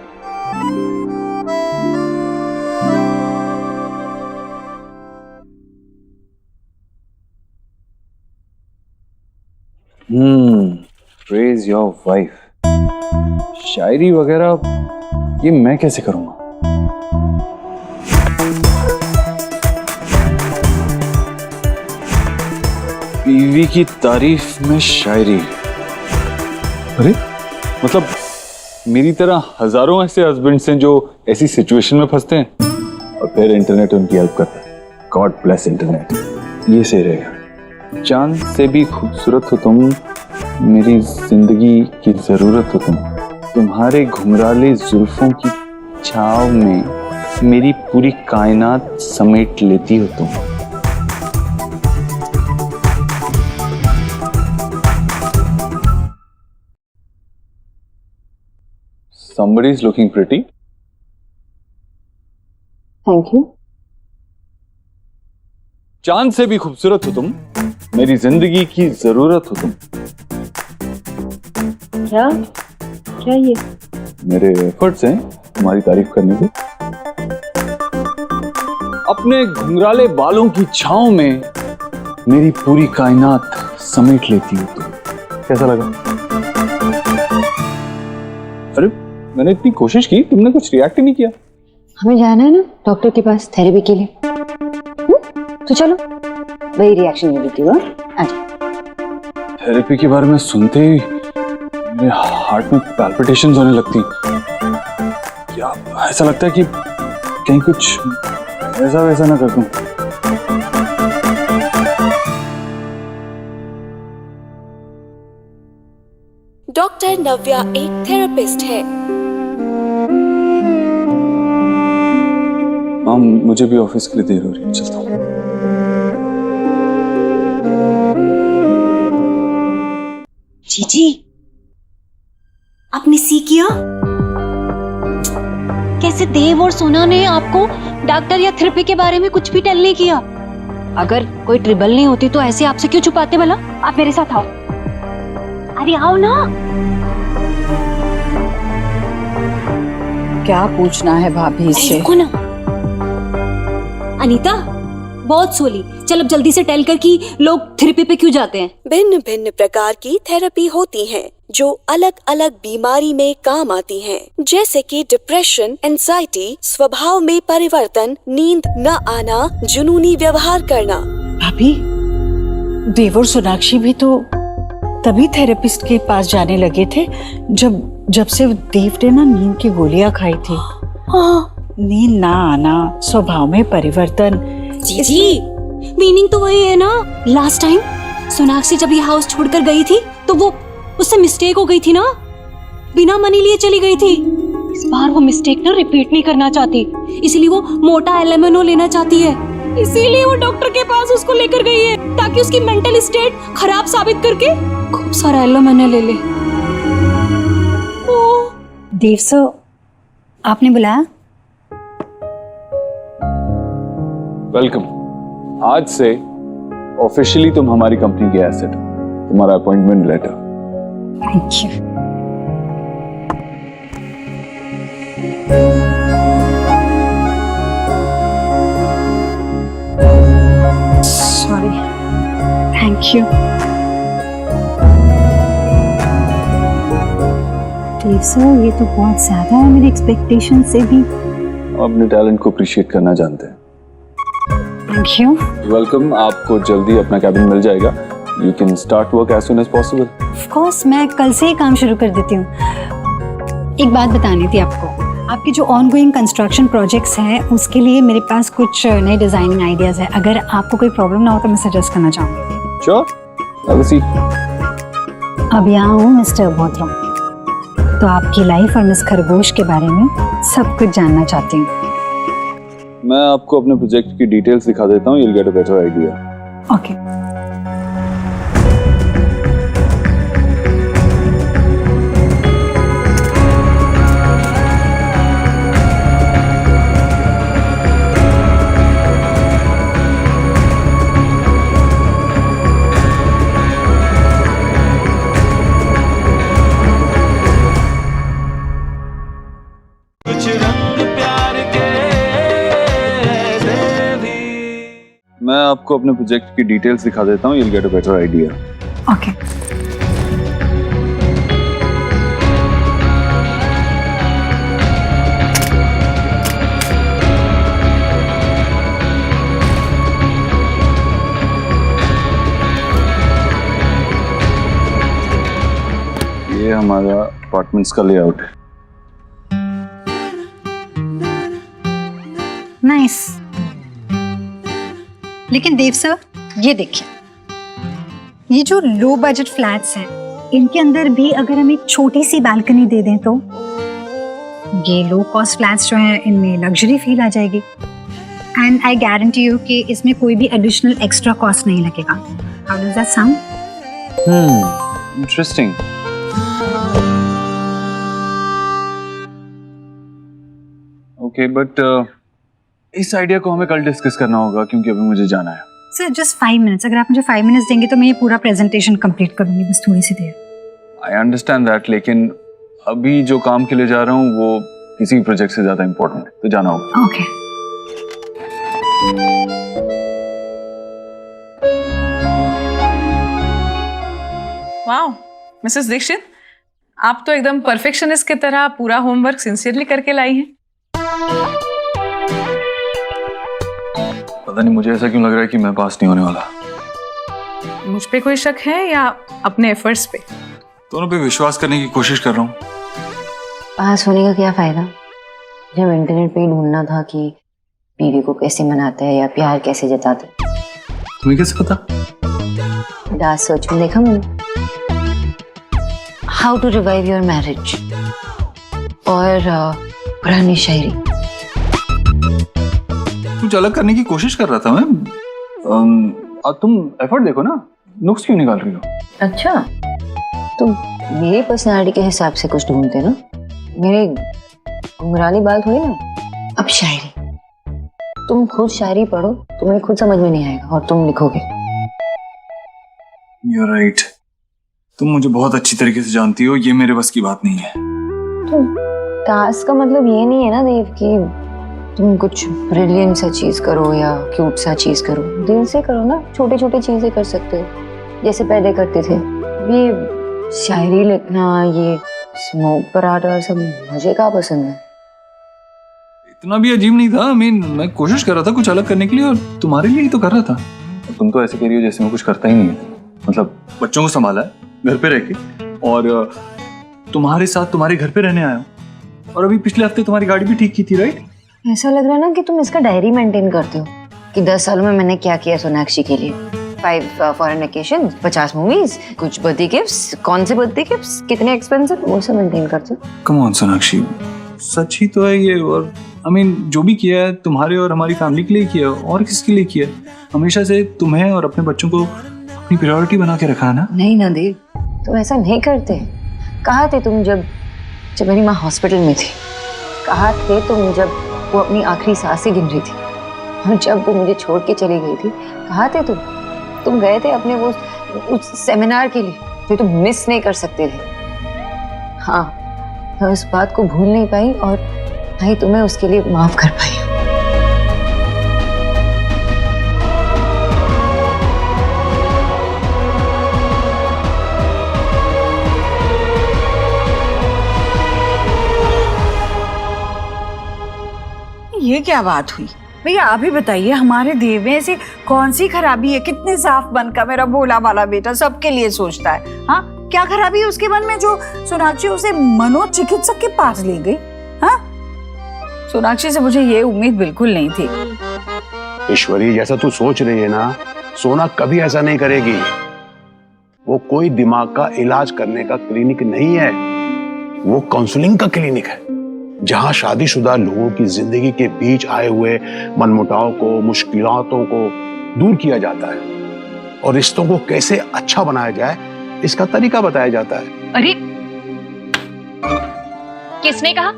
D: Praise your wife. शायरी वगैरह ये मैं कैसे करूंगा? बीवी की तारीफ में शायरी? अरे मतलब मेरी तरह हजारों ऐसे हस्बैंड्स हैं जो ऐसी सिचुएशन में फंसते हैं और फिर इंटरनेट उनकी हेल्प करता है। God bless internet. ये सही रहेगा। चांद से भी खूबसूरत हो तुम, मेरी जिंदगी की जरूरत हो तुम। तुम्हारे घुंघराले जुल्फों की छाव में मेरी पूरी कायनात समेट लेती हो तुम। Somebody is looking pretty.
C: Thank you.
D: चांद से भी खूबसूरत हो तुम, मेरी जिंदगी की जरूरत हो तुम।
C: क्या क्या ये?
D: मेरे एफर्ट्स हैं तुम्हारी तारीफ करने के। अपने घुंघराले बालों की छांव में मेरी पूरी कायनात समेट लेती हो तो कैसा लगा? अरे मैंने इतनी कोशिश की, तुमने कुछ रिएक्ट ही नहीं किया।
C: हमें जाना है ना डॉक्टर के पास थेरेपी के लिए। तो चलो, वही रिएक्शन ले लेती हूँ।
D: थेरेपी के बारे में सुनते ही मेरे हार्ट में पैल्पिटेशंस होने लगती। क्या ऐसा लगता है कि कहीं कुछ ऐसा वैसा ना कर दूं।
K: डॉक्टर नव्या एक थेरेपिस्ट है।
D: मुझे भी ऑफिस के लिए देर हो रही है, चलता हूँ।
E: जीजी, आपने सी किया? कैसे देव और सोना ने आपको डॉक्टर या थेरेपी के बारे में कुछ भी टेल नहीं किया? अगर कोई ट्रिबल नहीं होती तो ऐसे आपसे क्यों छुपाते भला? आप मेरे साथ आओ। अरे आओ ना।
B: क्या पूछना है भाभी से?
E: रुको ना। अनीता, बहुत सोली। चल अब जल्दी से टेल कर कि लोग थेरेपी पे क्यों जाते हैं।
K: भिन्न भिन्न प्रकार की थेरेपी होती हैं, जो अलग अलग बीमारी में काम आती हैं, जैसे कि डिप्रेशन, एंजाइटी, स्वभाव में परिवर्तन, नींद न आना, जुनूनी व्यवहार करना।
E: भाभी, देव और सोनाक्षी भी तो तभी थेरेपिस्ट के पास जाने लगे थे जब से देव ने ना नींद की गोलियां खाई थी। नींद ना आना, स्वभाव में परिवर्तन। जी, मीनिंग तो वही है ना। लास्ट टाइम सोनाक्षी जब ये हाउस छोड़कर गई थी तो वो उससे मिस्टेक हो गई थी ना, बिना मनी लिए चली गई थी। इस बार वो मिस्टेक ना रिपीट नहीं करना चाहती, इसलिए वो मोटा एलेमेनो लेना चाहती है। इसीलिए वो डॉक्टर के पास उसको लेकर गई है, ताकि उसकी मेंटल स्टेट खराब साबित करके खूब सारा एलेमेनो ले ले।
H: देव सर, आपने बुलाया?
D: वेलकम। आज से ऑफिशियली तुम हमारी कंपनी के एसेट हो। तुम्हारा appointment letter.
H: Thank you. Sorry. Thank you. Dev sir, ये तो बहुत ज्यादा है मेरी एक्सपेक्टेशन से भी।
D: अपने टैलेंट को अप्रिशिएट करना जानते हैं।
H: Thank you.
D: वेलकम। आपको जल्दी अपना कैबिन मिल जाएगा। You can start work as soon as possible.
H: Of course, मैं कल से ही काम शुरू कर देती हूँ। एक बात बतानी थी आपको, आपके जो ऑनगोइंग कंस्ट्रक्शन प्रोजेक्ट्स हैं उसके लिए मेरे पास कुछ नए डिजाइनिंग आइडियाज है। अगर आपको कोई प्रॉब्लम ना हो तो मैं सजेस्ट करना चाहूँगी।
D: Sure, have a seat.
H: अब यहाँ हूँ मिस्टर बोथरा, तो आपकी लाइफ और मिस खरगोश के बारे में सब कुछ जानना चाहती हूँ।
D: मैं आपको अपने प्रोजेक्ट की डिटेल्स दिखा देता हूँ। You'll get a better idea.
H: Okay.
D: मैं आपको अपने प्रोजेक्ट की डिटेल्स दिखा देता हूँ। You'll get a better idea.
H: Okay.
D: ये हमारा अपार्टमेंट्स का लेआउट है।
H: नाइस। लेकिन देव सर, ये देखिए, ये जो लो बजट फ्लैट्स हैं, इनके अंदर भी अगर हम एक छोटी सी बालकनी दे दें तो ये लो कॉस्ट फ्लैट्स जो हैं इनमें लग्जरी फील आ जाएगी। एंड आई गारंटी यू कि इसमें कोई भी एडिशनल एक्स्ट्रा कॉस्ट नहीं लगेगा। How does that sound?
D: Interesting. Okay, but इस आइडिया को हमें कल डिस्कस करना होगा क्योंकि अभी मुझे जाना है।
H: सर जस्ट 5 मिनट्स, अगर आप मुझे 5 मिनट्स देंगे तो मैं ये पूरा प्रेजेंटेशन कंप्लीट करूंगी, बस थोड़ी सी देर।
D: आई अंडरस्टैंड दैट, लेकिन अभी जो काम के लिए जा रहा हूँ वो किसी प्रोजेक्ट से ज्यादा इम्पोर्टेंट है, तो जाना होगा।
H: ओके।
L: वाह मिसेस दीक्षित, आप तो एकदम परफेक्शनिस्ट की तरह पूरा होमवर्क सिंसियरली करके लाई हैं।
D: पता नहीं मुझे ऐसा क्यों लग रहा है कि मैं पास नहीं होने वाला।
L: मुझ पे कोई शक है या अपने एफर्ट्स पे?
D: दोनों पे विश्वास करने की कोशिश कर रहा हूँ।
C: पास होने का क्या फायदा जब इंटरनेट पे ही ढूंढना था कि बीवी को कैसे मनाते हैं या प्यार कैसे जताते।
D: तुम्हें कैसे पता?
C: डार्क सर्च में देखा मैंने, how to revive your marriage और पुरानी शायरी।
D: कुछ अलग करने की कोशिश कर रहा था मैं। अब तुम एफर्ट देखो ना, नुक्स क्यों निकाल रही हो?
C: अच्छा, तुम मेरी पर्सनालिटी के हिसाब से कुछ ढूंढते ना, मेरे घुंघराली बाल थोड़ी ना। अब शायरी, तुम खुद शायरी पढ़ो, तुम्हें खुद समझ में नहीं आएगा और तुम लिखोगे।
D: You're right. तुम मुझे बहुत अच्छी तरीके से जानती हो, ये मेरे बस की बात नहीं है।
C: टास्क का मतलब ये नहीं है ना देव कि तुम कुछ ब्रिलियंट सा चीज करो या क्यूट सा चीज करो, दिल से करो ना। छोटे छोटे चीजें कर सकते हो जैसे पहले करते थे। ये शायरी लिखना, ये स्मोक पराठा और सब मुझे क्या पसंद है।
D: इतना भी अजीब नहीं था। मैं कोशिश कर रहा था कुछ अलग करने के लिए और तुम्हारे लिए ही तो कर रहा था। तुम तो ऐसे कह रही हो जैसे मैं कुछ करता ही नहीं है। मतलब बच्चों को संभाला है घर पे रह के, और तुम्हारे साथ तुम्हारे घर पे रहने आया हूँ, और अभी पिछले हफ्ते तुम्हारी गाड़ी भी ठीक की थी, राइट?
C: ऐसा लग रहा है ना कि तुम इसका डायरी मेंटेन करते हो कि 10 सालों में मैंने क्या किया सोनाक्षी के लिए। 5 फॉरेन वेकेशन, 50 मूवीज, कुछ बर्थडे गिफ्ट्स, कौन से बर्थडे गिफ्ट्स, कितने एक्सपेंसिव, वो सब मेंटेन करते हो।
D: कम ऑन सोनाक्षी, सच ही तो है ये। और जो भी किया है तुम्हारे और हमारी फैमिली के लिए किया, और किसके लिए किया? हमेशा से तुम्हें और अपने बच्चों को अपनी प्रायोरिटी बना के रखा है ना।
C: नहीं ना देव, तुम ऐसा नहीं करते। कहाँ थे तुम जब मेरी माँ हॉस्पिटल में थी? कहाँ थे तुम जब वो अपनी आखिरी सांसें गिन रही थी? और जब वो मुझे छोड़ के चली गई थी, कहाँ थे तुम? तुम गए थे अपने वो उस सेमिनार के लिए जो तुम मिस नहीं कर सकते थे। हाँ, मैं उस बात को भूल नहीं पाई और ना ही तुम्हें उसके लिए माफ कर पाई।
E: ये क्या बात हुई भैया? आप ही बताइए, हमारे देव में ऐसी कौन सी खराबी है? कितने साफ मन का मेरा भोला वाला बेटा सबके लिए सोचता है। हाँ, क्या खराबी है उसके मन में जो सोनाक्षी उसे मनोचिकित्सक के पास ले गई? हाँ, सोनाक्षी से मुझे ये उम्मीद बिल्कुल नहीं थी।
M: ईश्वरी, जैसा तू सोच रही है ना, सोना कभी ऐसा नहीं करेगी। वो कोई दिमाग का इलाज करने का क्लिनिक नहीं है, वो काउंसलिंग का क्लिनिक है, जहां शादीशुदा लोगों की जिंदगी के बीच आए हुए मनमुटाव को, मुश्किलातों को दूर किया जाता है और रिश्तों को कैसे अच्छा बनाया जाए इसका तरीका बताया जाता है।
G: अरे किसने कहा?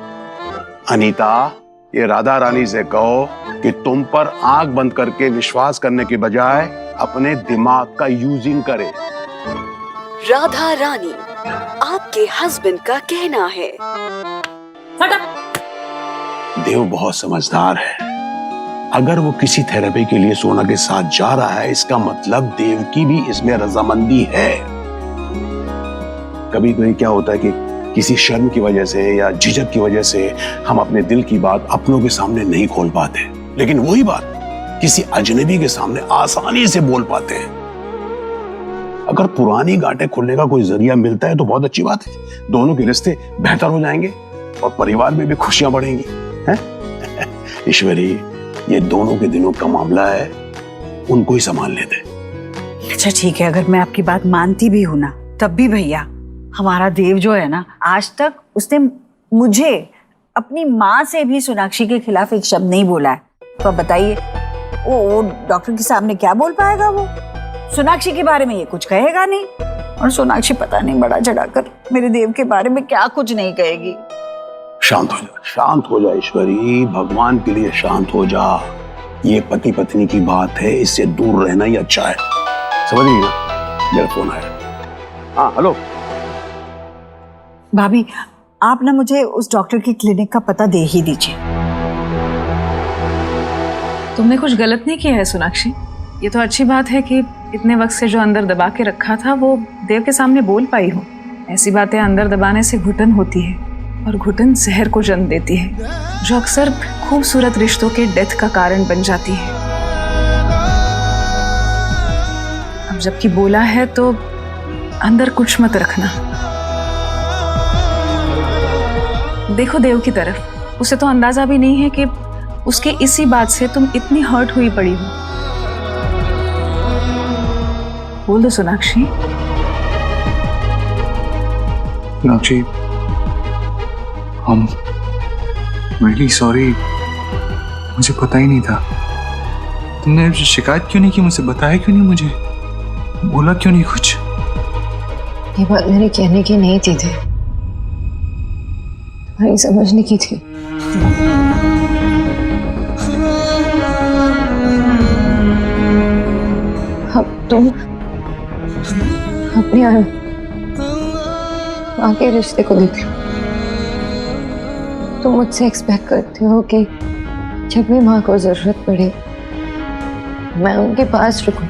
M: अनीता, ये राधा रानी से कहो कि तुम पर आंख बंद करके विश्वास करने के बजाय अपने दिमाग का यूजिंग करे।
K: राधा रानी, आपके हस्बैंड का कहना है।
M: देव बहुत समझदार है। अगर वो किसी थेरेपी के लिए सोना के साथ जा रहा है, इसका मतलब देव की भी इसमें रजामंदी है। कभी कभी क्या होता है कि किसी शर्म की वजह से या झिझक की वजह से हम अपने दिल की बात अपनों के सामने नहीं खोल पाते, लेकिन वही बात किसी अजनबी के सामने आसानी से बोल पाते हैं। अगर पुरानी गांठें खुलने का कोई जरिया मिलता है तो बहुत अच्छी बात है। दोनों के रिश्ते बेहतर हो जाएंगे और परिवार में भी खुशियां बढ़ेंगी। ईश्वरी, ये दोनों के दिनों का मामला है, उनको ही संभाल लेते।
E: अच्छा ठीक है, अगर मैं आपकी बात मानती भी हूं ना, तब भी भैया हमारा देव जो है ना, आज तक उसने मुझे अपनी माँ से भी सोनाक्षी के खिलाफ एक शब्द नहीं बोला है। तो बताइए वो डॉक्टर के सामने क्या बोल पाएगा? वो सोनाक्षी के बारे में ये कुछ कहेगा नहीं, और सोनाक्षी पता नहीं बड़ा चढ़ाकर मेरे देव के बारे में क्या कुछ नहीं कहेगी।
M: शांत हो जा, शांत हो जा ईश्वरी, भगवान के लिए शांत हो जा। ये पति पत्नी की बात है, इससे दूर रहना ही अच्छा है, समझ रही ना? मेरा फोन आया। हाँ हेलो
E: भाभी, आप ना मुझे उस डॉक्टर की क्लिनिक का पता दे ही दीजिए।
L: तुमने कुछ गलत नहीं किया है सोनाक्षी। ये तो अच्छी बात है कि इतने वक्त से जो अंदर दबा के रखा था वो देव के सामने बोल पाई हूँ। ऐसी बातें अंदर दबाने से घुटन होती है और घुटन जहर को जन्म देती है, जो अक्सर खूबसूरत रिश्तों के डेथ का कारण बन जाती है। अब जबकि बोला है तो अंदर कुछ मत रखना। देखो देव की तरफ, उसे तो अंदाजा भी नहीं है कि उसके इसी बात से तुम इतनी हर्ट हुई पड़ी हो। बोल दो Sonakshi.
D: Sonakshi, I'm really sorry, मुझे पता ही नहीं था। तुमने शिकायत क्यों नहीं की मुझसे? बताया क्यों नहीं मुझे? बोला क्यों नहीं कुछ?
C: ये बात मेरे कहने की नहीं थी, तुम्हारी समझने की थी। अब तुम अपनी माँ के रिश्ते को देख लो। तुम मुझसे एक्सपेक्ट करते हो कि जब भी माँ को जरूरत पड़े मैं उनके पास रुकूं,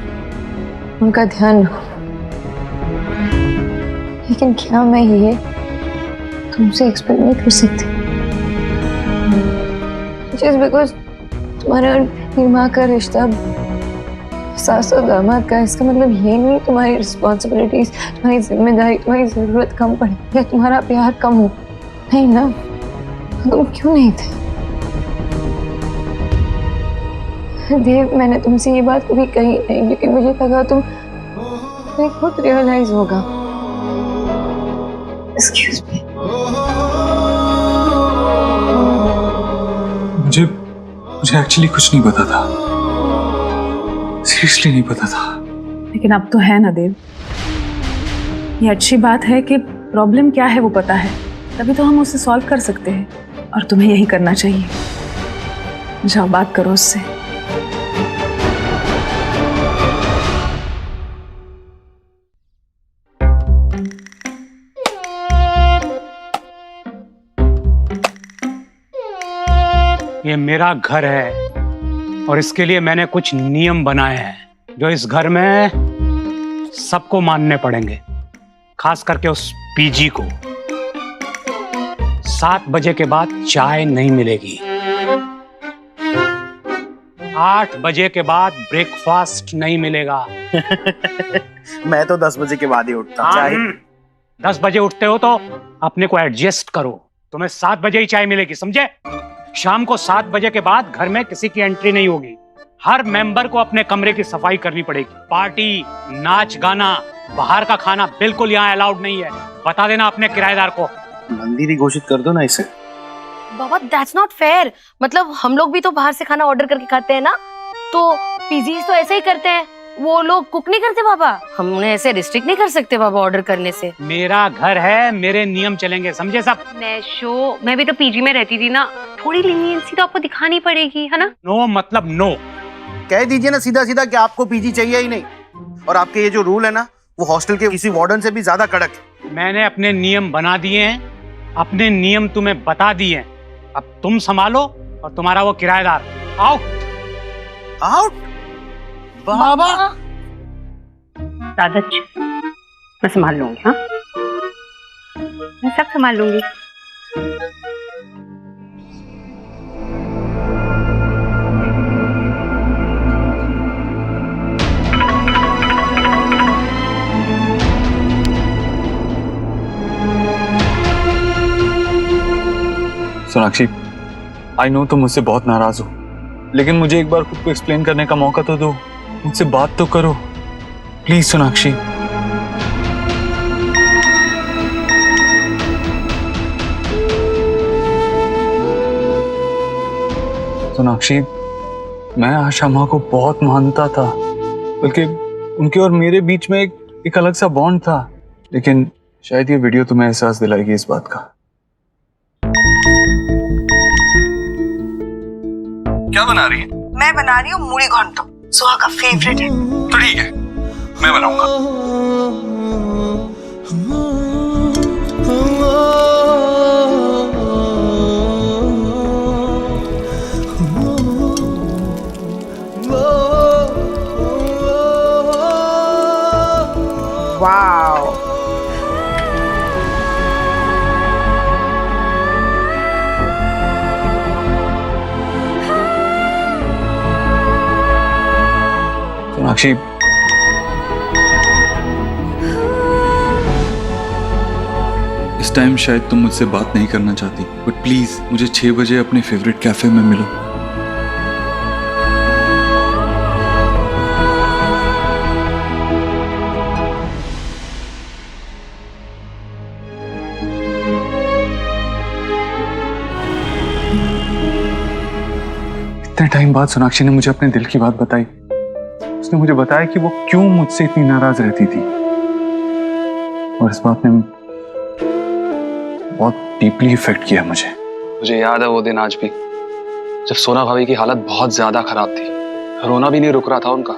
C: उनका ध्यान रखूं। लेकिन क्या मैं ये तुमसे एक्सपेक्ट नहीं कर सकती? जस्ट बिकॉज तुम्हारा और माँ का रिश्ता सास और दामाद का, इसका मतलब ये नहीं तुम्हारी रिस्पॉन्सिबिलिटीज, तुम्हारी जिम्मेदारी, तुम्हारी जरूरत कम पड़े या तुम्हारा प्यार कम हो। नहीं ना, तुम क्यों नहीं थे? देव, मैंने तुमसे ये बात कभी कही नहीं क्योंकि मुझे लगा तुम्हें खुद रियलाइज होगा। Excuse me.
D: मुझे एक्चुअली कुछ नहीं पता था, सीरियसली नहीं पता था।
L: लेकिन अब तो है ना देव, ये अच्छी बात है कि प्रॉब्लम क्या है वो पता है, तभी तो हम उसे सॉल्व कर सकते हैं और तुम्हें यही करना चाहिए। जाओ बात करो उससे।
J: ये मेरा घर है और इसके लिए मैंने कुछ नियम बनाए हैं जो इस घर में सबको मानने पड़ेंगे, खास करके उस पीजी को। 7 बजे के बाद चाय नहीं मिलेगी। 8 बजे के बाद ब्रेकफास्ट नहीं मिलेगा।
I: मैं तो 10 बजे के बाद ही उठता हूँ।
J: 10 बजे उठते हो तो अपने को एडजस्ट करो। तुम्हें 7 बजे ही चाय मिलेगी, समझे? शाम को 7 बजे के बाद घर में किसी की एंट्री नहीं होगी। हर मेंबर को अपने कमरे की सफाई करनी पड़ेगी। पार्टी, नाच गाना, बाहर का खाना बिल्कुल यहाँ अलाउड नहीं है। बता देना अपने किराएदार को।
I: मंदिर ही घोषित कर दो ना इसे।
G: बाबा दैट्स नॉट फेयर। मतलब हम लोग भी तो बाहर से खाना ऑर्डर करके खाते हैं ना, तो पीजीज तो ऐसे ही करते हैं। वो लोग कुक नहीं करते बाबा, हम उन्हें ऐसे रिस्ट्रिक्ट नहीं कर सकते बाबा ऑर्डर करने से।
J: मेरा घर है, मेरे नियम चलेंगे, समझे सब?
G: नैशो, मैं भी तो पीजी में रहती थी ना, थोड़ी लीनियंसी तो आपको दिखानी पड़ेगी, है ना?
J: नो मतलब नो।
I: कह दीजिए ना सीधा सीधा कि आपको पीजी चाहिए ही नहीं। और आपके ये जो रूल है ना, वो हॉस्टल के किसी वार्डन से भी ज्यादा कड़क है।
J: मैंने अपने नियम बना दिए हैं, अपने नियम तुम्हें बता दिए हैं। अब तुम संभालो और तुम्हारा वो किराएदार आउट।
I: आउट बाबा।
C: दादा मैं संभाल लूंगी। हाँ, मैं सब संभाल लूंगी।
D: सोनाक्षी, आई नो तुम मुझसे बहुत नाराज हो, लेकिन मुझे एक बार खुद को एक्सप्लेन करने का मौका तो दो। मुझसे बात तो करो प्लीज सोनाक्षी। सोनाक्षी, मैं आशा माँ को बहुत मानता था, बल्कि उनके और मेरे बीच में एक अलग सा बॉन्ड था। लेकिन शायद ये वीडियो तुम्हें एहसास दिलाएगी इस बात का। क्या बना रही है?
E: मैं बना रही हूँ मूली घंटो, सुहा का फेवरेट है।
D: तो ठीक है, मैं बनाऊंगा। सोनाक्षी, इस टाइम शायद तुम मुझसे बात नहीं करना चाहती, बट प्लीज मुझे 6 बजे अपने फेवरेट कैफे में मिलो। इतने टाइम बाद सोनाक्षी ने मुझे अपने दिल की बात बताई। उसने मुझे बताया कि वो क्यों मुझसे इतनी नाराज रहती थी, और इस बात ने बहुत डीपली इफेक्ट किया मुझे।
N: मुझे याद है वो दिन आज भी, जब सोना भाभी की हालत बहुत ज्यादा खराब थी, रोना भी नहीं रुक रहा था उनका।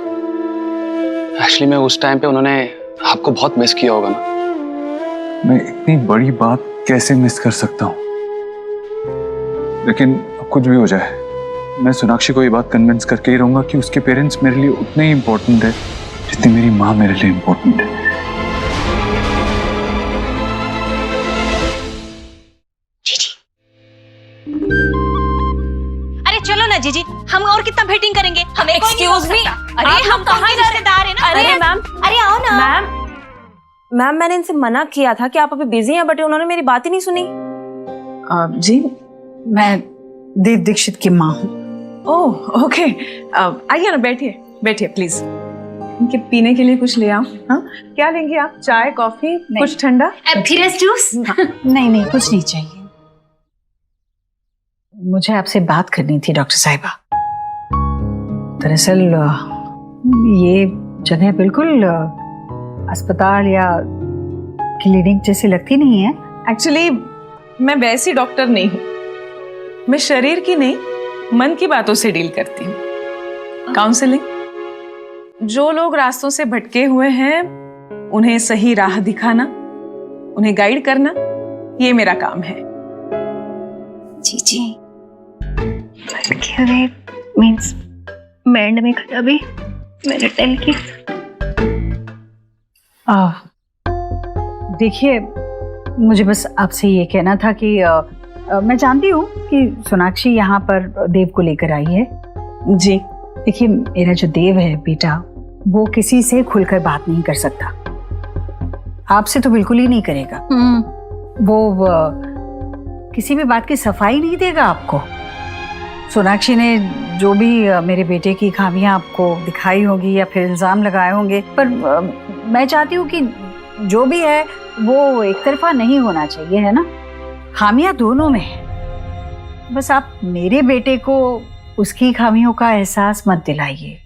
N: एक्चुअली मैं उस टाइम पे उन्होंने आपको बहुत मिस किया होगा ना।
D: मैं इतनी बड़ी बात कैसे मिस कर सकता हूँ, लेकिन अब कुछ भी हो जाए मैं सोनाक्षी को ये बात कन्विंस करके ही रहूंगा कि उसके पेरेंट्स मेरे लिए उतने ही इम्पोर्टेंट है जितनी मेरी माँ मेरे लिए इम्पोर्टेंट है।
O: अरे चलो ना जीजी, हम और कितना भेटिंग करेंगे? हमें
G: एक्सक्यूज मी,
O: अरे हम कहाँ रिश्तेदार है ना।
G: अरे मैम,
O: अरे आओ ना।
G: मैम मैंने इनसे मना किया था कि आप अभी बिजी हैं, बट उन्होंने मेरी बात ही नहीं सुनी।
L: जी,
E: मैं देव दीक्षित की माँ हूँ।
L: ओह ओके, आइए ना, बैठिए बैठिए प्लीज। इनके पीने के लिए कुछ ले आओ। हाँ, क्या लेंगे आप? चाय, कॉफी, कुछ ठंडा?
O: Fresh juice?
E: नहीं कुछ नहीं चाहिए। मुझे आपसे बात करनी थी डॉक्टर साहिबा। दरअसल ये जगह बिल्कुल अस्पताल या क्लिनिक जैसी लगती नहीं है।
L: एक्चुअली मैं वैसी डॉक्टर नहीं हूँ, मैं शरीर की नहीं मन की बातों से डील करती हूँ। काउंसलिंग। जो लोग रास्तों से भटके हुए हैं उन्हें सही राह दिखाना, उन्हें गाइड करना, ये मेरा काम है।
H: जी मीन्स मैं एंड में खड़ा भी मैंने टेल की।
E: देखिए, मुझे बस आपसे ये कहना था कि मैं जानती हूँ कि सोनाक्षी यहाँ पर देव को लेकर आई है।
L: जी
E: देखिए, मेरा जो देव है बेटा, वो किसी से खुलकर बात नहीं कर सकता। आपसे तो बिल्कुल ही नहीं करेगा। वो किसी भी बात की सफाई नहीं देगा आपको। सोनाक्षी ने जो भी मेरे बेटे की खामियां आपको दिखाई होगी या फिर इल्जाम लगाए होंगे, पर मैं चाहती हूँ कि जो भी है वो एक तरफा नहीं होना चाहिए, है ना। खामियां दोनों में है। बस आप मेरे बेटे को उसकी खामियों का एहसास मत दिलाइए।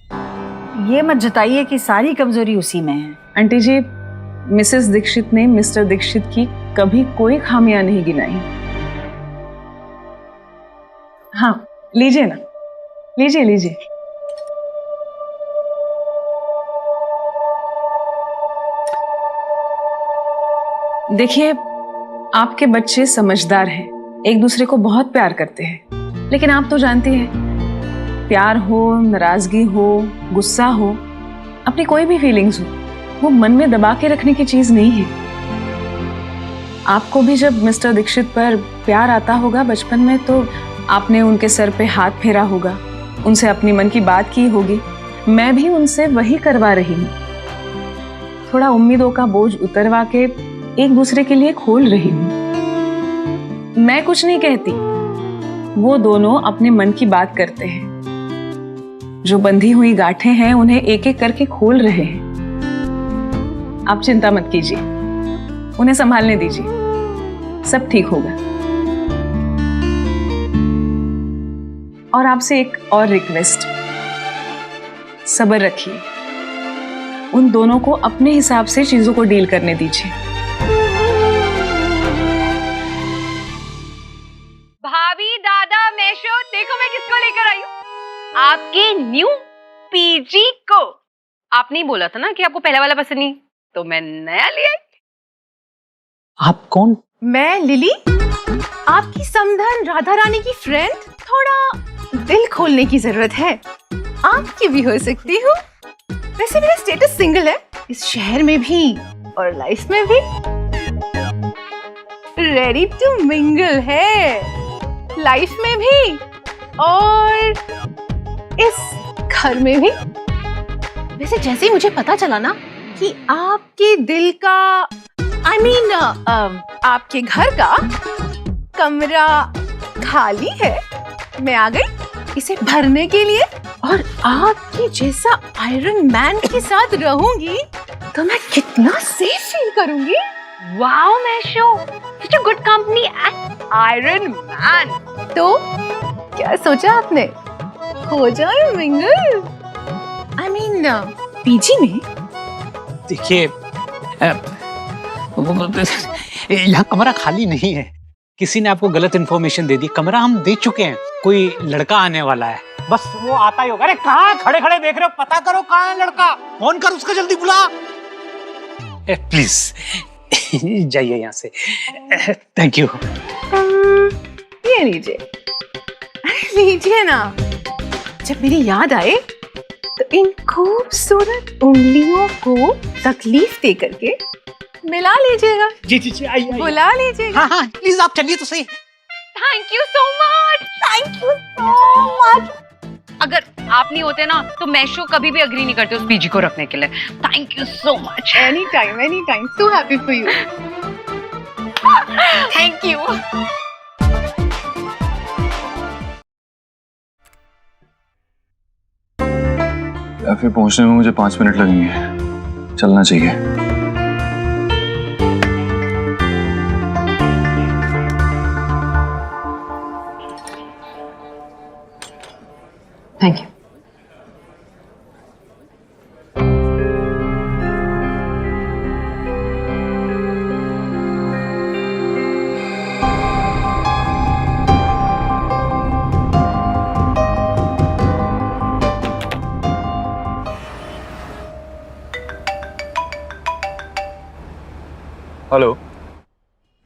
E: ये मत जताइए कि सारी कमजोरी उसी में है।
L: आंटी जी, मिसेस दीक्षित ने मिस्टर दीक्षित की कभी कोई खामियां नहीं गिनाई। हाँ, लीजिए ना, लीजिए लीजिए। देखिए, आपके बच्चे समझदार हैं, एक दूसरे को बहुत प्यार करते हैं, लेकिन आप तो जानती हैं, प्यार हो, नाराजगी हो, गुस्सा हो, अपनी कोई भी फीलिंग्स हो, वो मन में दबा के रखने की चीज नहीं है। आपको भी जब मिस्टर दीक्षित पर प्यार आता होगा बचपन में, तो आपने उनके सर पे हाथ फेरा होगा, उनसे अपनी मन की बात की होगी। मैं भी उनसे वही करवा रही हूँ, थोड़ा उम्मीदों का बोझ उतरवा के एक दूसरे के लिए खोल रही हूँ। मैं कुछ नहीं कहती, वो दोनों अपने मन की बात करते हैं। जो बंधी हुई गांठें हैं उन्हें एक एक करके खोल रहे हैं। आप चिंता मत कीजिए, उन्हें संभालने दीजिए, सब ठीक होगा। और आपसे एक और रिक्वेस्ट, सब्र रखिए, उन दोनों को अपने हिसाब से चीजों को डील करने दीजिए।
O: भाभी, दादा, मेशो, देखो मैं किसको लेकर आई हूँ, आपके न्यू पीजी को। आपने ही बोला था ना कि आपको पहला वाला पसंद नहीं, तो मैं नया ले आई।
J: आप कौन?
O: मैं लिली, आपकी समधन राधा रानी की फ्रेंड। थोड़ा दिल खोलने की जरूरत है, आपकी भी हो सकती हूँ। वैसे मेरा स्टेटस सिंगल है, इस शहर में भी और लाइफ में भी। रेडी टू मिंगल है, लाइफ में भी और इस घर में भी। वैसे जैसे ही मुझे पता चला ना कि आपके दिल का आपके घर का कमरा खाली है, मैं आ गई इसे भरने के लिए। और आपके जैसा आयरन मैन के साथ रहूंगी तो मैं कितना सेफ फील करूंगी।
C: Wow Meesho, such a good company and Iron Man।
O: तो क्या सोचा आपने, हो जाए मिंगल? पीजी में?
J: देखिए यहाँ कमरा खाली नहीं है, किसी ने आपको गलत इन्फॉर्मेशन दे दी। कमरा हम दे चुके हैं, कोई लड़का आने वाला है, बस वो आता ही होगा। अरे कहाँ खड़े खड़े देख रहे हो, पता करो कहाँ है लड़का, फोन कर उसका, जल्दी बुला। प्लीज जाइए यहाँ से, थैंक यू।
O: ये लीजिए, लीजिए ना। जब मेरी याद आए तो इन खूबसूरत उंगलियों को तकलीफ दे करके मिला लीजिएगा।
J: जी जी जी, आइए
O: बुला लीजिएगा।
J: हाँ हाँ प्लीज आप चलिए तो सही।
C: Thank you so much, thank you so much. अगर आप नहीं होते ना तो मैशो कभी भी अग्री नहीं करते उस पीजी को रखने के लिए। Thank you so much.
O: Any time, so happy for you.
C: Thank you.
D: Cafe पहुंचने में मुझे 5 मिनट लगेंगे, चलना चाहिए।
C: Thank you.
D: Hello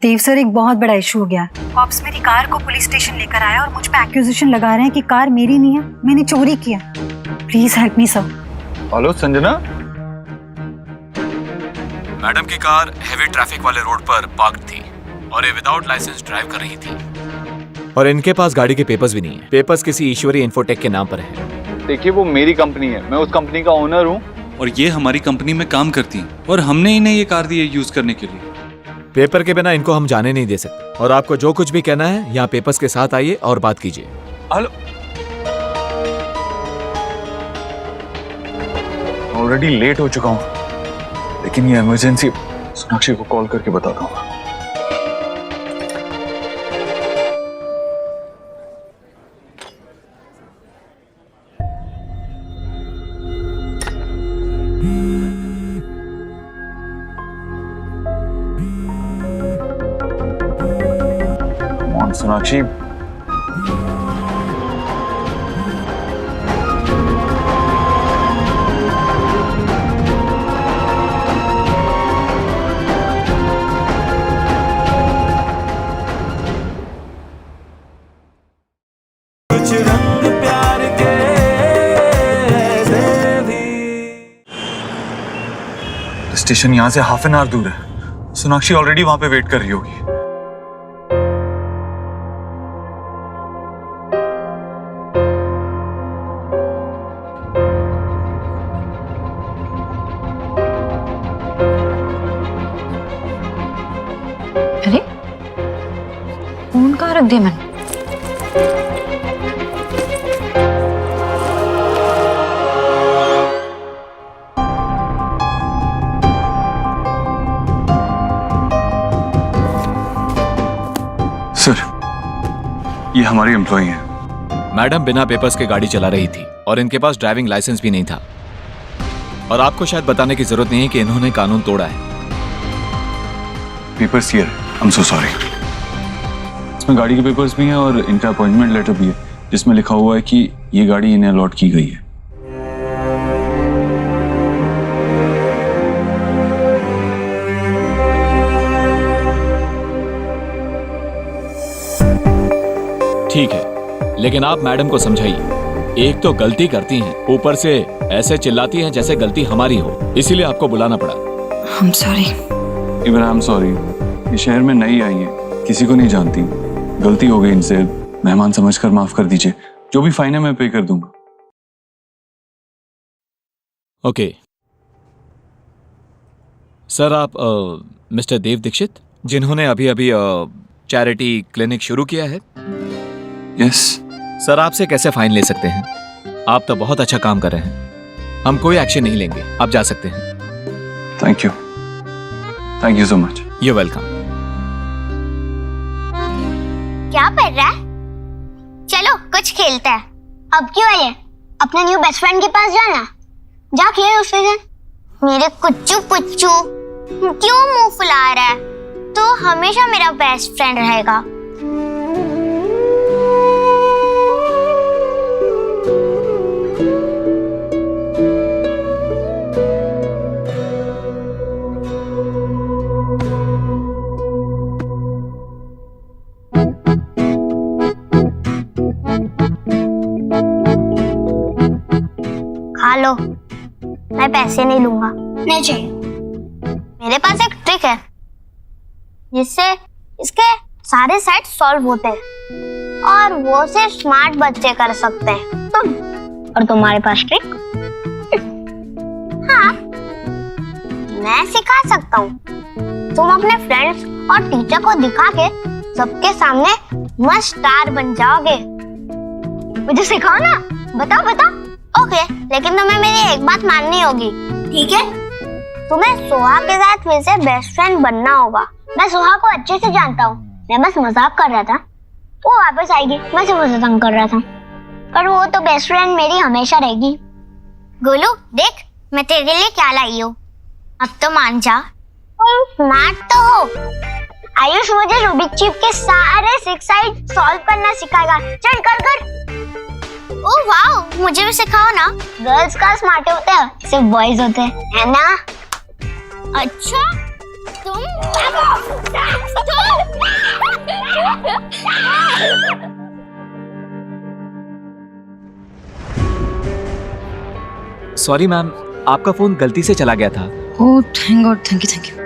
H: Dev sir, एक बहुत बड़ा इशू हो गया। कॉप्स मेरी कार को पुलिस स्टेशन लेकर आया और मुझ पे एक्यूजेशन लगा रहे हैं कि कार मेरी नहीं है, मैंने चोरी किया। Please help me sir.
D: Hello Sanjana,
P: madam की कार हेवी ट्रैफिक वाले रोड पर पार्क थी और ये विदाउट लाइसेंस ड्राइव कर रही थी और इनके पास गाड़ी के पेपर्स भी नहीं है। पेपर्स किसी ईश्वरी इन्फोटेक के नाम पर है।
D: देखिए वो मेरी कंपनी है, मैं उस कंपनी का ओनर हूँ
P: और ये हमारी कंपनी में काम करती है और हमने इन्हें ये कार दी है यूज करने के लिए। पेपर के बिना इनको हम जाने नहीं दे सकते और आपको जो कुछ भी कहना है यहाँ पेपर्स के साथ आइए और बात कीजिए।
D: हेलो, ऑलरेडी लेट हो चुका हूँ, लेकिन ये इमरजेंसी सोनाक्षी को कॉल करके बताता हूँ। सोनाक्षी,
A: कुछ रंग प्यार के ऐसे भी।
D: स्टेशन यहाँ से हाफ एन आवर दूर है। सोनाक्षी ऑलरेडी वहां पे वेट कर रही होगी।
C: अरे फोन कहाँ रख दिया मैंने?
D: सर, ये हमारी एम्प्लॉई है।
P: मैडम बिना पेपर्स के गाड़ी चला रही थी और इनके पास ड्राइविंग लाइसेंस भी नहीं था और आपको शायद बताने की जरूरत नहीं है कि इन्होंने कानून तोड़ा है।
D: Papers here, I am so sorry. इसमें गाड़ी के पेपर्स भी हैं और इनका अपॉइंटमेंट लेटर भी है जिसमें लिखा हुआ है कि ये गाड़ी इन्हें अलॉट की गई है।
P: ठीक है, लेकिन आप मैडम को समझाइए, एक तो गलती करती हैं, ऊपर से ऐसे चिल्लाती हैं जैसे गलती हमारी हो, इसीलिए आपको बुलाना पड़ा।
C: I'm sorry।
D: इब्राहिम सॉरी, ये शहर में नई आई है, किसी को नहीं जानती, गलती हो गई इनसे, मेहमान समझकर माफ कर दीजिए। जो भी फाइन है मैं पे कर दूंगा।
P: ओके सर, आप मिस्टर देव दीक्षित, जिन्होंने अभी अभी चैरिटी क्लिनिक शुरू किया है?
D: यस
P: सर, आपसे कैसे फाइन ले सकते हैं? आप तो बहुत अच्छा काम कर रहे हैं। हम कोई एक्शन नहीं लेंगे, आप जा सकते हैं।
D: Thank you so much.
P: You welcome.
F: क्या पढ़ रहा है? चलो कुछ खेलते हैं। अब क्यों है ये? अपने न्यू बेस्ट फ्रेंड के पास जाना, जा खेल उसके साथ। मेरे कुच्चू पुच्चू क्यों मुंह फुला रहा है? तो हमेशा मेरा बेस्ट फ्रेंड रहेगा। खा लो, मैं पैसे नहीं लूंगा। नहीं चाहिए। मेरे पास एक ट्रिक है जिससे इसके सारे सेट सॉल्व होते हैं और वो सिर्फ स्मार्ट बच्चे कर सकते हैं। तुम और तुम्हारे पास ट्रिक? हाँ, मैं सिखा सकता हूँ। तुम अपने फ्रेंड्स और टीचर को दिखा के सबके सामने मस्त स्टार बन जाओगे। मुझे सिखाओ ना, बताओ बताओ। ओके, लेकिन तुम्हें मेरी एक बात माननी होगी, ठीक है? तुम्हें सोहा के साथ फिर से बेस्ट फ्रेंड बनना होगा। मैं सोहा को अच्छे से जानता हूँ, मैं बस मजाक कर रहा था। वो वापस आएगी, मैं सिर्फ उसे तंग कर रहा था। पर वो तो बेस्ट फ्रेंड मेरी हमेशा रहेगी। गोलू देख, मैं तेरे लिए क्या लाई हूँ। अब तो मान जा, तुम स्मार्ट तो हो। आयुष मुझे रूबिक क्यूब के सारे 6 साइड सॉल्व करना सिखाएगा। चल कर कर। ओह वाओ, मुझे भी सिखाओ ना। गर्ल्स का स्मार्ट होते हैं, सिर्फ बॉयज होते हैं, है ना? अच्छा, तुम
P: सॉरी मैम, आपका फोन गलती से चला गया था।
C: Oh thank God, thank you.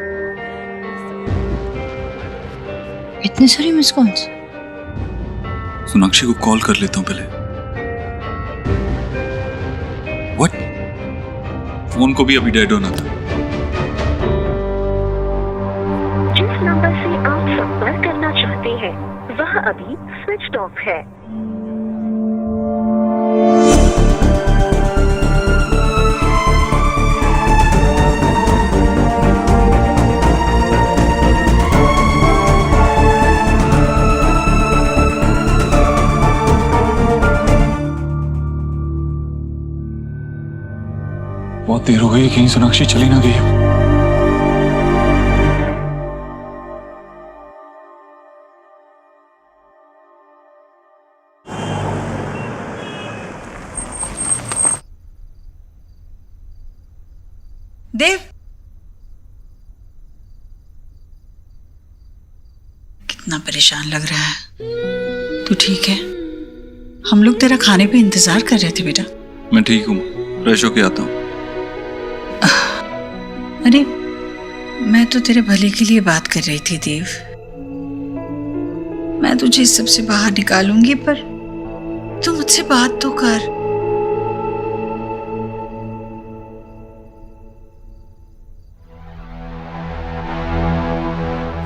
C: इतने सारे मिस कॉल्स।
D: सोनाक्षी को कॉल कर लेता हूँ पहले। व्हाट? फोन को भी अभी डेड होना था।
K: जिस नंबर से आप संपर्क करना चाहते हैं वह अभी स्विच ऑफ है।
D: बहुत देर हो गई, कहीं सोनाक्षी चली ना गई हो।
E: देव, कितना परेशान लग रहा है। तू ठीक है? हम लोग तेरा खाने पे इंतजार कर रहे थे बेटा।
D: मैं ठीक हूँ, फ्रेश होके आता हूँ।
E: अरे मैं तो तेरे भले के लिए बात कर रही थी देव। मैं तुझे इस सब से बाहर निकालूंगी, पर तू मुझसे बात तो कर।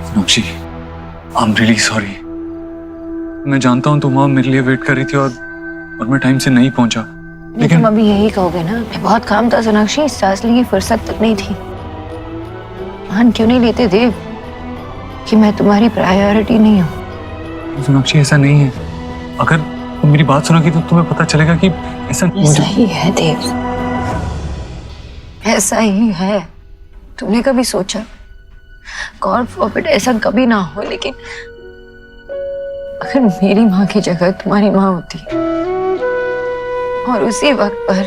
D: Sonakshi, I am really sorry. मैं जानता हूँ तुम वहाँ मेरे लिए वेट कर रही थी और मैं टाइम से नहीं पहुंचा।
C: लेकिन तुम अभी यही कहोगे ना, बहुत काम था सोनाक्षी, सांस लेने की फुर्सत तक नहीं थी। मान क्यों नहीं लेते देव कि मैं तुम्हारी प्रायोरिटी नहीं हूँ?
D: सोनाक्षी ऐसा नहीं है। अगर तुम मेरी बात सुनोगी तो तुम्हें पता चलेगा कि ऐसा
C: ही है देव, ऐसा ही है। तुमने कभी सोचा गॉड फॉरबिड ऐसा कभी ना हो, लेकिन अगर मेरी माँ की जगह तुम्हारी माँ होती और उसी वक्त पर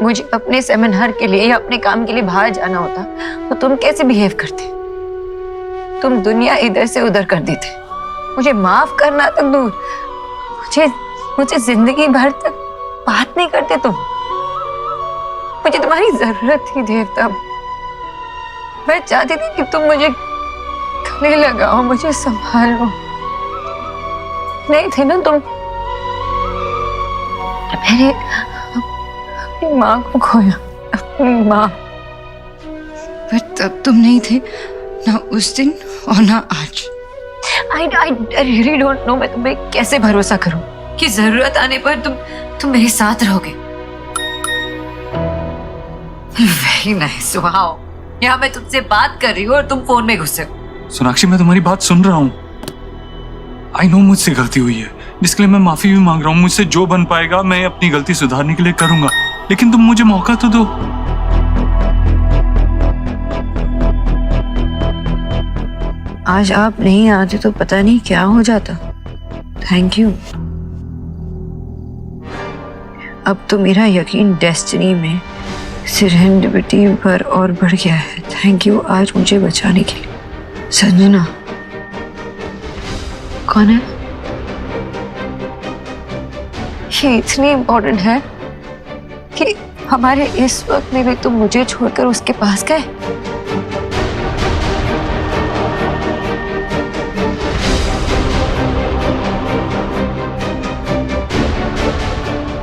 C: मुझे अपने सेमिनार के लिए या अपने काम के लिए बाहर जाना होता तो तुम कैसे बिहेव करते? तुम दुनिया इधर से उधर कर देते, मुझे माफ करना तक दूर, मुझे जिंदगी भर तक बात नहीं करते तुम। मुझे तुम्हारी जरूरत थी देव तब। मैं चाहती थी कि तुम मुझे गले लगाओ, मुझे संभालो। नहीं थे ना तुम। अपनी माँ को खोया, अपनी माँ।
O: पर तब तुम नहीं थे, ना उस दिन और ना आज।
C: I really don't know मैं तुम्हें कैसे भरोसा करूं कि जरूरत आने पर तुम मेरे साथ रहोगे। Very nice, wow। यहाँ मैं तुमसे बात कर रही हूँ और तुम फोन में घुसे हो।
D: सोनाक्षी, मैं तुम्हारी बात सुन रहा हूँ। आई नो मुझसे गलती हुई है, जिसके लिए मैं माफी भी मांग रहा हूँ। मुझसे जो बन पाएगा मैं अपनी गलती सुधारने के लिए करूंगा, लेकिन तुम मुझे मौका तो दो।
C: आज आप नहीं आते तो पता नहीं क्या हो जाता। Thank you. अब तो मेरा यकीन डेस्टिनी में, सेरेंडिपिटी पर और बढ़ गया है। थैंक यू आज मुझे बचाने के लिए। संजना कौन है? ये इतनी इम्पोर्टेंट है कि हमारे इस वक्त में भी तुम मुझे छोड़कर उसके पास गए।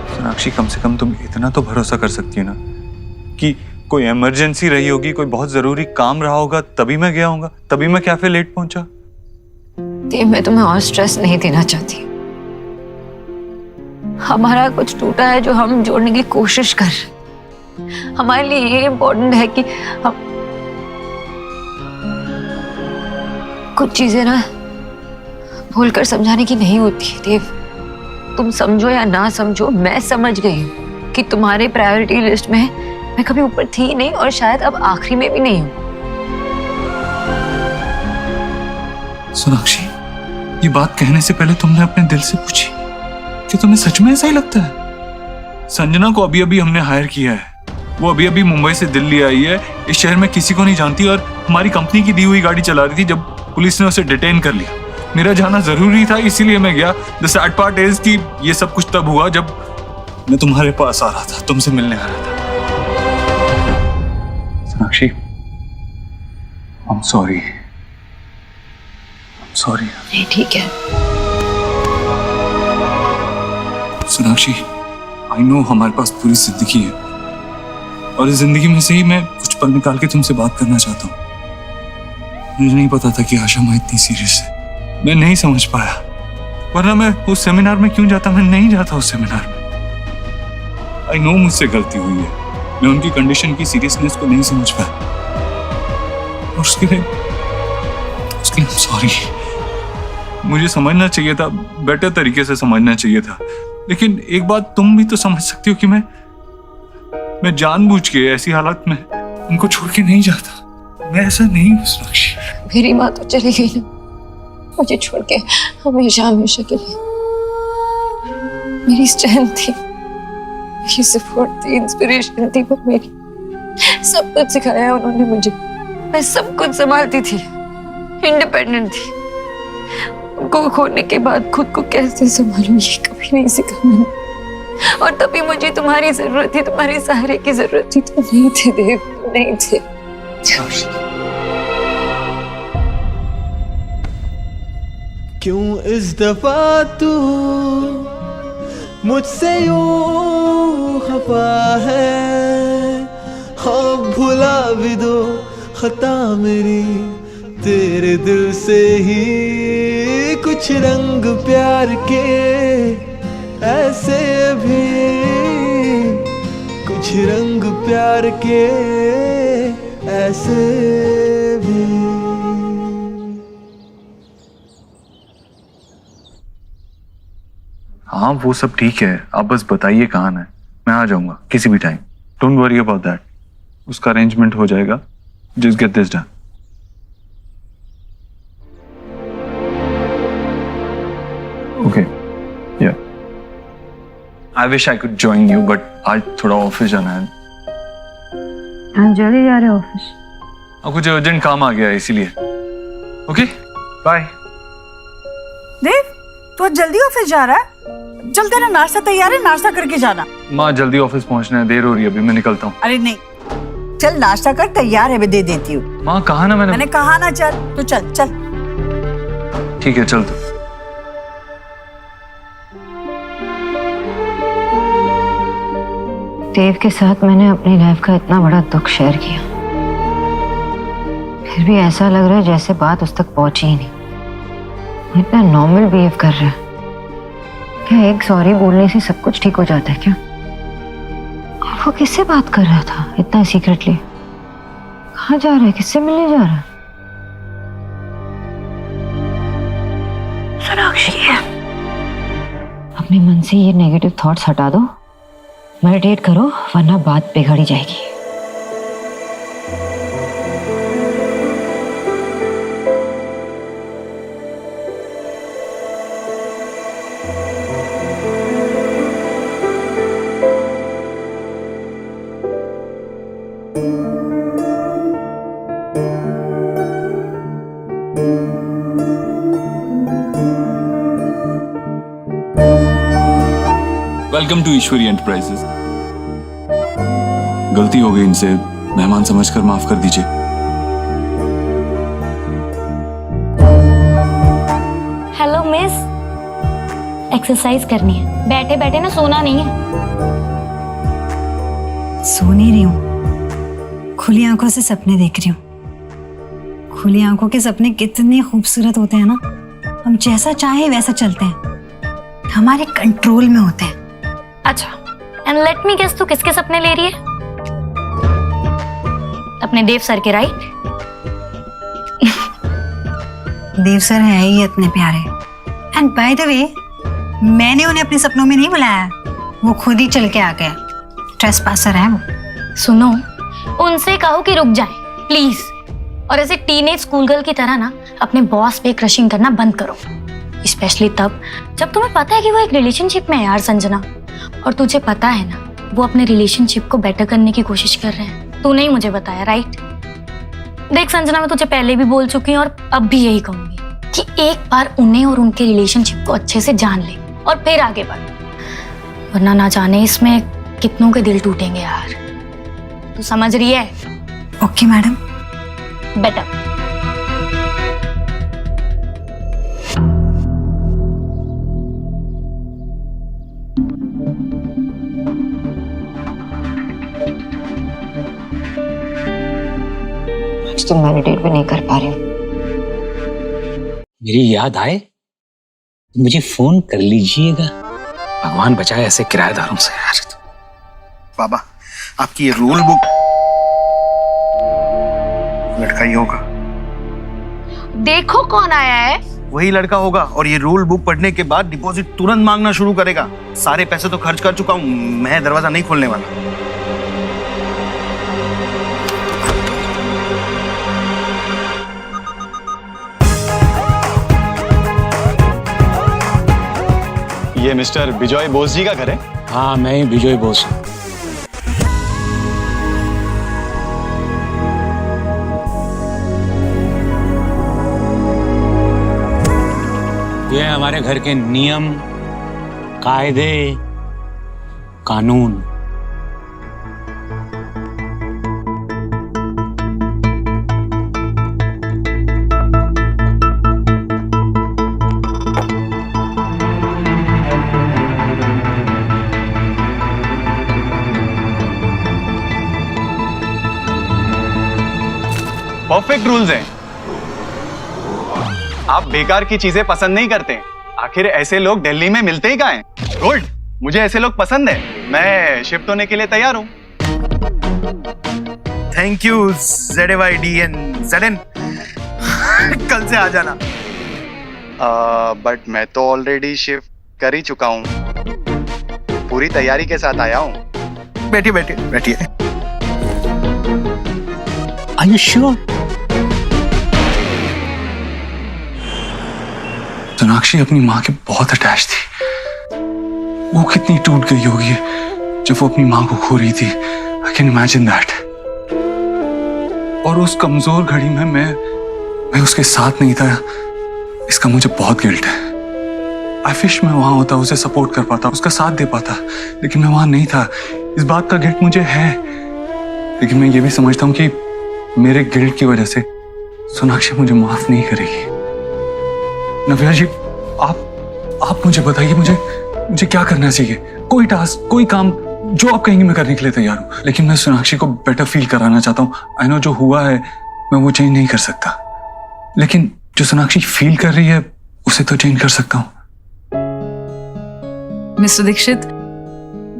D: सोनाक्षी, कम से कम तुम इतना तो भरोसा कर सकती हो ना कि कोई इमरजेंसी रही होगी, कोई बहुत जरूरी काम रहा होगा, तभी मैं गया होऊंगा, तभी मैं कैफे लेट पहुंचा।
C: मैं तुम्हें और स्ट्रेस नहीं देना चाहती। हमारा कुछ टूटा है जो हम जोड़ने की कोशिश कर रहे हैं। हमारे लिए ये इम्पोर्टेंट है कि हम कुछ चीजें ना भूलकर समझाने की नहीं होती। देव, तुम समझो या ना समझो, मैं समझ गई हूँ कि तुम्हारे प्रायोरिटी लिस्ट में मैं कभी ऊपर थी नहीं और शायद अब आखिरी में भी नहीं हूँ।
D: सोनाक्षी, ये बात कहने से पहले तुमने अपने दिल से पूछी कि तुम्हें सच में ऐसा ही लगता है? संजना को अभी अभी हमने हायर किया है, वो अभी अभी मुंबई से दिल्ली आई है, इस शहर में किसी को नहीं जानती और हमारी कंपनी की दी हुई गाड़ी चला रही थी जब पुलिस ने उसे डिटेन कर लिया। मेरा जाना जरूरी था, इसीलिए मैं गया। द सैड पार्ट इज कि ये सब कुछ तब हुआ जब मैं तुम्हारे पास आ रहा था, तुमसे मिलने आ रहा था। Sonakshi, I am sorry. Sorry.
C: नहीं, ठीक है।
D: सोनाक्षी, आई नो हमारे पास पूरी जिंदगी है और इस जिंदगी में से ही मैं कुछ पल निकाल के तुमसे बात करना चाहता हूँ। मुझे नहीं पता था कि आशा माँ इतनी सीरियस है, मैं नहीं समझ पाया, वरना मैं उस सेमिनार में क्यों जाता? मैं नहीं जाता उस सेमिनार में। आई नो मुझसे गलती हुई है, मैं उनकी कंडीशन की सीरियसनेस को नहीं समझ पाया और उसके लिए सॉरी। मुझे समझना चाहिए था, बेटर तरीके से समझना चाहिए था, लेकिन एक बात तुम भी तो समझ सकती हो कि मैं जानबूझ के ऐसी हालत में उनको छोड़ के नहीं जाता। मैं ऐसा नहीं हूँ सोनाक्षी।
C: मेरी माँ तो चली गई ना, मुझे छोड़ के हमेशा हमेशा के लिए। मेरी स्ट्रेंथ थी, मेरी सपोर्ट थी, इंस्पिरेशन थी वो मेरी। सब कुछ सिखाया उन्होंने मुझे। मैं सब कुछ संभालती थी, इंडिपेंडेंट थी। उनको खोने के बाद खुद को कैसे संभालूं ये कभी नहीं सीखा मैंने। और तभी मुझे तुम्हारी जरूरत थी, तुम्हारे सहारे की जरूरत थी। तुम नहीं थे देव, तुम नहीं थे।
A: क्यों इस दफा तू मुझसे यूं खफा है? हाँ, भुला भी दो खता मेरी, तेरे दिल से ही कुछ रंग प्यार के ऐसे भी, कुछ रंग प्यार के ऐसे भी।
D: हाँ, वो सब ठीक है, आप बस बताइए कहाँ है, मैं आ जाऊंगा किसी भी time. Don't worry about that, उसका अरेंजमेंट हो जाएगा। Just get this done. Okay. Yeah. I wish I could join you, but आज थोड़ा ऑफिस जाना है।
C: जल्दी जा रहे हो ऑफिस?
D: और कुछ अर्जेंट काम आ गया है इसीलिए। Okay, bye.
E: देव, तू आज जल्दी ऑफिस जा रहा है? चल, तेरा नाश्ता तैयार है, नाश्ता करके जाना।
D: माँ, जल्दी ऑफिस पहुंचना है, देर हो रही है, अभी मैं निकलता हूँ।
E: अरे नहीं, चल नाश्ता कर, तैयार है, मैं दे देती हूँ।
D: माँ, कहा ना मैंने
E: कहा ना, चल तो चल चल।
D: ठीक है, चल तो।
C: देव के साथ मैंने अपनी लाइफ का इतना बड़ा दुख शेयर किया, फिर भी ऐसा लग रहा है जैसे बात उस तक पहुंची ही नहीं। वो इतना नॉर्मल बिहेव कर रहा है। क्या एक सॉरी बोलने से सब कुछ ठीक हो जाता है क्या? और वो किससे बात कर रहा था इतना सीक्रेटली? कहाँ जा रहा है, किससे मिलने जा रहा है? सोनाक्षी, अपने मन से ये नेगेटिव थॉट्स हटा दो, मेडिटेट करो, वरना बात बिगड़ ही जाएगी।
D: Welcome to Ishwari enterprises. गलती हो गई, इनसे मेहमान समझकर माफ कर दीजिए।
G: हेलो मिस, एक्सरसाइज करनी है, बैठे बैठे ना सोना नहीं है।
H: सो नहीं रही हूँ, खुली आंखों से सपने देख रही हूँ। खुली आंखों के सपने कितने खूबसूरत होते हैं ना। हम जैसा चाहे वैसा चलते हैं, हमारे कंट्रोल में होते हैं।
G: अच्छा, एंड लेट मी गेस, तू किसके सपने ले रही है? अपने देव सर के, राइट?
H: देव सर है ही इतने प्यारे। एंड बाय द वे, मैंने उन्हें अपने सपनों में नहीं बुलाया, वो खुद ही चल के आ गया। ट्रेसपासर है वो।
G: सुनो, उनसे कहो कि रुक जाए प्लीज, और ऐसे टीनेज स्कूल गर्ल की तरह ना अपने बॉस पे क्रशिंग करना बंद करो, स्पेशली तब जब तुम्हें पता है कि वो एक रिलेशनशिप में है यार संजना, और तुझे पता है ना वो अपने रिलेशनशिप को बेटर करने की कोशिश कर रहे हैं। तूने ही मुझे बताया, राइट? देख संजना, मैं तुझे पहले भी बोल चुकी हूँ और अब भी यही कहूंगी कि एक बार उन्हें और उनके रिलेशनशिप को अच्छे से जान ले और फिर आगे बढ़, वरना ना जाने इसमें कितनों के दिल टूटेंगे यार। तू समझ रही है?
H: Okay madam.
G: बेटर।
C: आज तो मेडिटेट भी नहीं कर पा रही हूँ।
J: मेरी याद आए तो मुझे फोन कर लीजिएगा। भगवान बचाए ऐसे किराएदारों से यार।
I: बाबा, आपकी ये रूल बुक, लड़का ही होगा।
O: देखो कौन आया है।
I: वही लड़का होगा, और ये रूल बुक पढ़ने के बाद डिपॉजिट तुरंत मांगना शुरू करेगा। सारे पैसे तो खर्च कर चुका हूँ, मैं दरवाजा नहीं खोलने वाला।
D: ये मिस्टर बिजॉय बोस जी का घर है?
J: हाँ, मैं ही बिजॉय बोस हूँ। ये हमारे घर के नियम, कायदे, कानून।
Q: परफेक्ट रूल्स हैं। आप बेकार की चीजें पसंद नहीं करते। आखिर ऐसे लोग दिल्ली में मिलते ही कहाँ हैं? गुड, मुझे ऐसे लोग पसंद है। मैं शिफ्ट होने के लिए तैयार हूँ।
I: Thank you ZYDN। कल से आ जाना।
Q: बट मैं तो ऑलरेडी शिफ्ट कर ही चुका हूँ, पूरी तैयारी के साथ आया हूँ।
I: बैठिए बैठिए बैठिए।
J: Are you sure?
D: सोनाक्षी अपनी माँ के बहुत अटैच थी। वो कितनी टूट गई होगी जब वो अपनी माँ को खो रही थी। I can imagine that। और उस कमजोर घड़ी में मैं उसके साथ नहीं था, इसका मुझे बहुत गिल्ट है। I wish मैं वहां होता, उसे सपोर्ट कर पाता, उसका साथ दे पाता, लेकिन मैं वहां नहीं था। इस बात का गिल्ट मुझे है, लेकिन मैं ये भी समझता हूँ कि मेरे गिल्ट की वजह से सोनाक्षी मुझे माफ नहीं करेगी। नव्या जी, आप मुझे बताइए, मुझे क्या करना चाहिए? कोई टास्क, कोई काम जो आप कहेंगे मैं करने के लिए तैयार हूँ, लेकिन मैं सोनाक्षी को बेटर फील कराना चाहता हूँ। आई नो जो हुआ है मैं वो चेंज नहीं कर सकता, लेकिन जो सोनाक्षी फील कर रही है उसे तो चेंज कर सकता हूँ।
L: मिस्टर दीक्षित,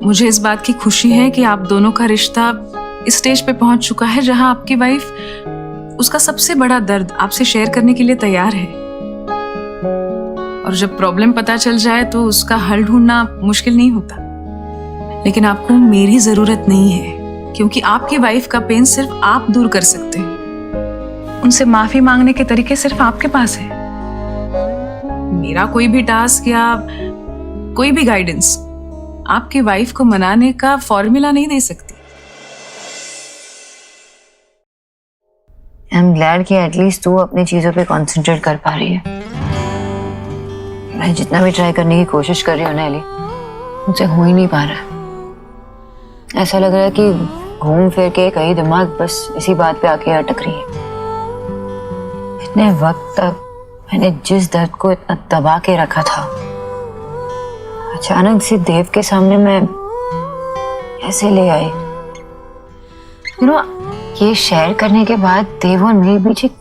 L: मुझे इस बात की खुशी है कि आप दोनों का रिश्ता इस स्टेज पे पहुंच चुका है जहां आपकी वाइफ उसका सबसे बड़ा दर्द आपसे शेयर करने के लिए तैयार है। और जब प्रॉब्लम पता चल जाए तो उसका हल ढूंढना मुश्किल नहीं होता। लेकिन आपको मेरी जरूरत नहीं है, क्योंकि आपकी वाइफ का पेन सिर्फ आप दूर कर सकते हैं। उनसे माफी मांगने के तरीके सिर्फ आपके पास है। मेरा कोई भी टास्क या कोई भी गाइडेंस आपकी वाइफ को मनाने का फॉर्मूला नहीं दे सकती।
C: आई एम ग्लैड कि एटलीस्ट तू अपनी चीजों पे कंसंट्रेट कर पा रही है। मैं जितना भी ट्राई करने की कोशिश कर रही हूँ ना एली, मुझसे हो ही नहीं पा रहा है। ऐसा लग रहा है कि घूम फिर के कहीं दिमाग बस इसी बात पे आके अटक रही है। इतने वक्त तक मैंने जिस दर्द को इतना दबा के रखा था, अचानक से देव के सामने मैं ऐसे ले आई। यू नो, ये शेयर करने के बाद देव और मेरे बीच एक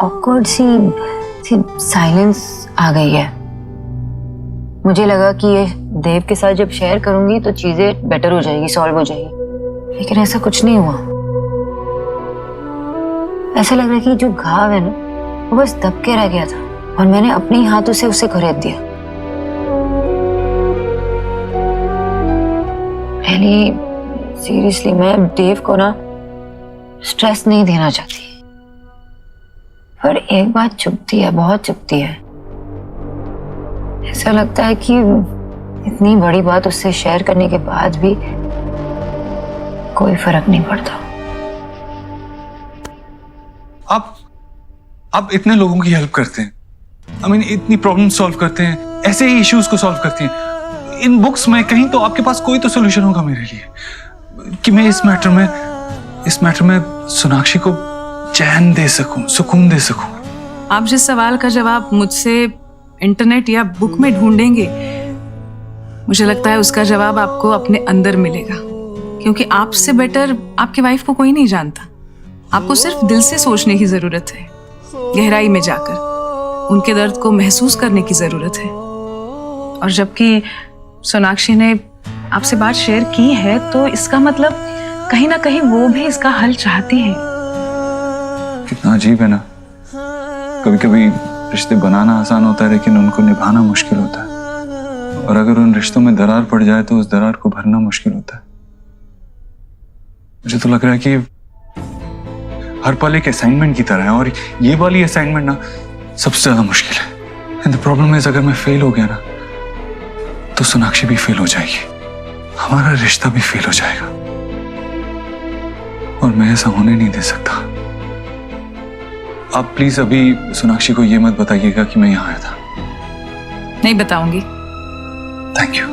C: ऑकवर्ड सी साइलेंस आ गई है। मुझे लगा कि ये देव के साथ जब शेयर करूंगी तो चीजें बेटर हो जाएगी, सॉल्व हो जाएगी, लेकिन ऐसा कुछ नहीं हुआ। ऐसा लग रहा है कि जो घाव है ना वो बस दब के रह गया था और मैंने अपने ही हाथों से उसे खरीद दिया। सीरियसली मैं देव को ना स्ट्रेस नहीं देना चाहती, पर एक बात चुभती है, बहुत चुभती है। ऐसा लगता है कि इतनी बड़ी बात उससे शेयर करने के बाद भी कोई फर्क नहीं पड़ता।
D: आप इतने लोगों की हेल्प करते हैं, आई मीन इतनी प्रॉब्लम सॉल्व करते हैं, ऐसे ही इश्यूज को सॉल्व करती हैं। इन बुक्स में कहीं तो आपके पास कोई तो सोल्यूशन होगा मेरे लिए, कि मैं इस मैटर में सोनाक्षी को चैन दे सकूं, सुकून दे सकूं।
L: आप जिस सवाल का जवाब मुझसे इंटरनेट या बुक में ढूंढेंगे, मुझे लगता है उसका जवाब आपको अपने अंदर मिलेगा, क्योंकि आपसे बेटर आपकी वाइफ को कोई नहीं जानता। आपको सिर्फ दिल से सोचने की जरूरत है, गहराई में जाकर उनके दर्द को महसूस करने की जरूरत है। और जबकि सोनाक्षी ने आपसे बात शेयर की है तो इसका मतलब कहीं ना कहीं वो भी इसका हल चाहती है।
D: कितना अजीब है ना, कभी कभी रिश्ते बनाना आसान होता है लेकिन उनको निभाना मुश्किल होता है, और अगर उन रिश्तों में दरार पड़ जाए तो उस दरार को भरना मुश्किल होता है। मुझे तो लग रहा है कि हर पल एक असाइनमेंट की तरह है, और ये वाली असाइनमेंट ना सबसे ज्यादा मुश्किल है। एंड द प्रॉब्लम इज, अगर मैं फेल हो गया ना तो सोनाक्षी भी फेल हो जाएगी, हमारा रिश्ता भी फेल हो जाएगा, और मैं ऐसा होने नहीं दे सकता। आप प्लीज अभी सोनाक्षी को ये मत बताइएगा कि मैं यहाँ आया था।
L: नहीं बताऊंगी।
D: Thank you.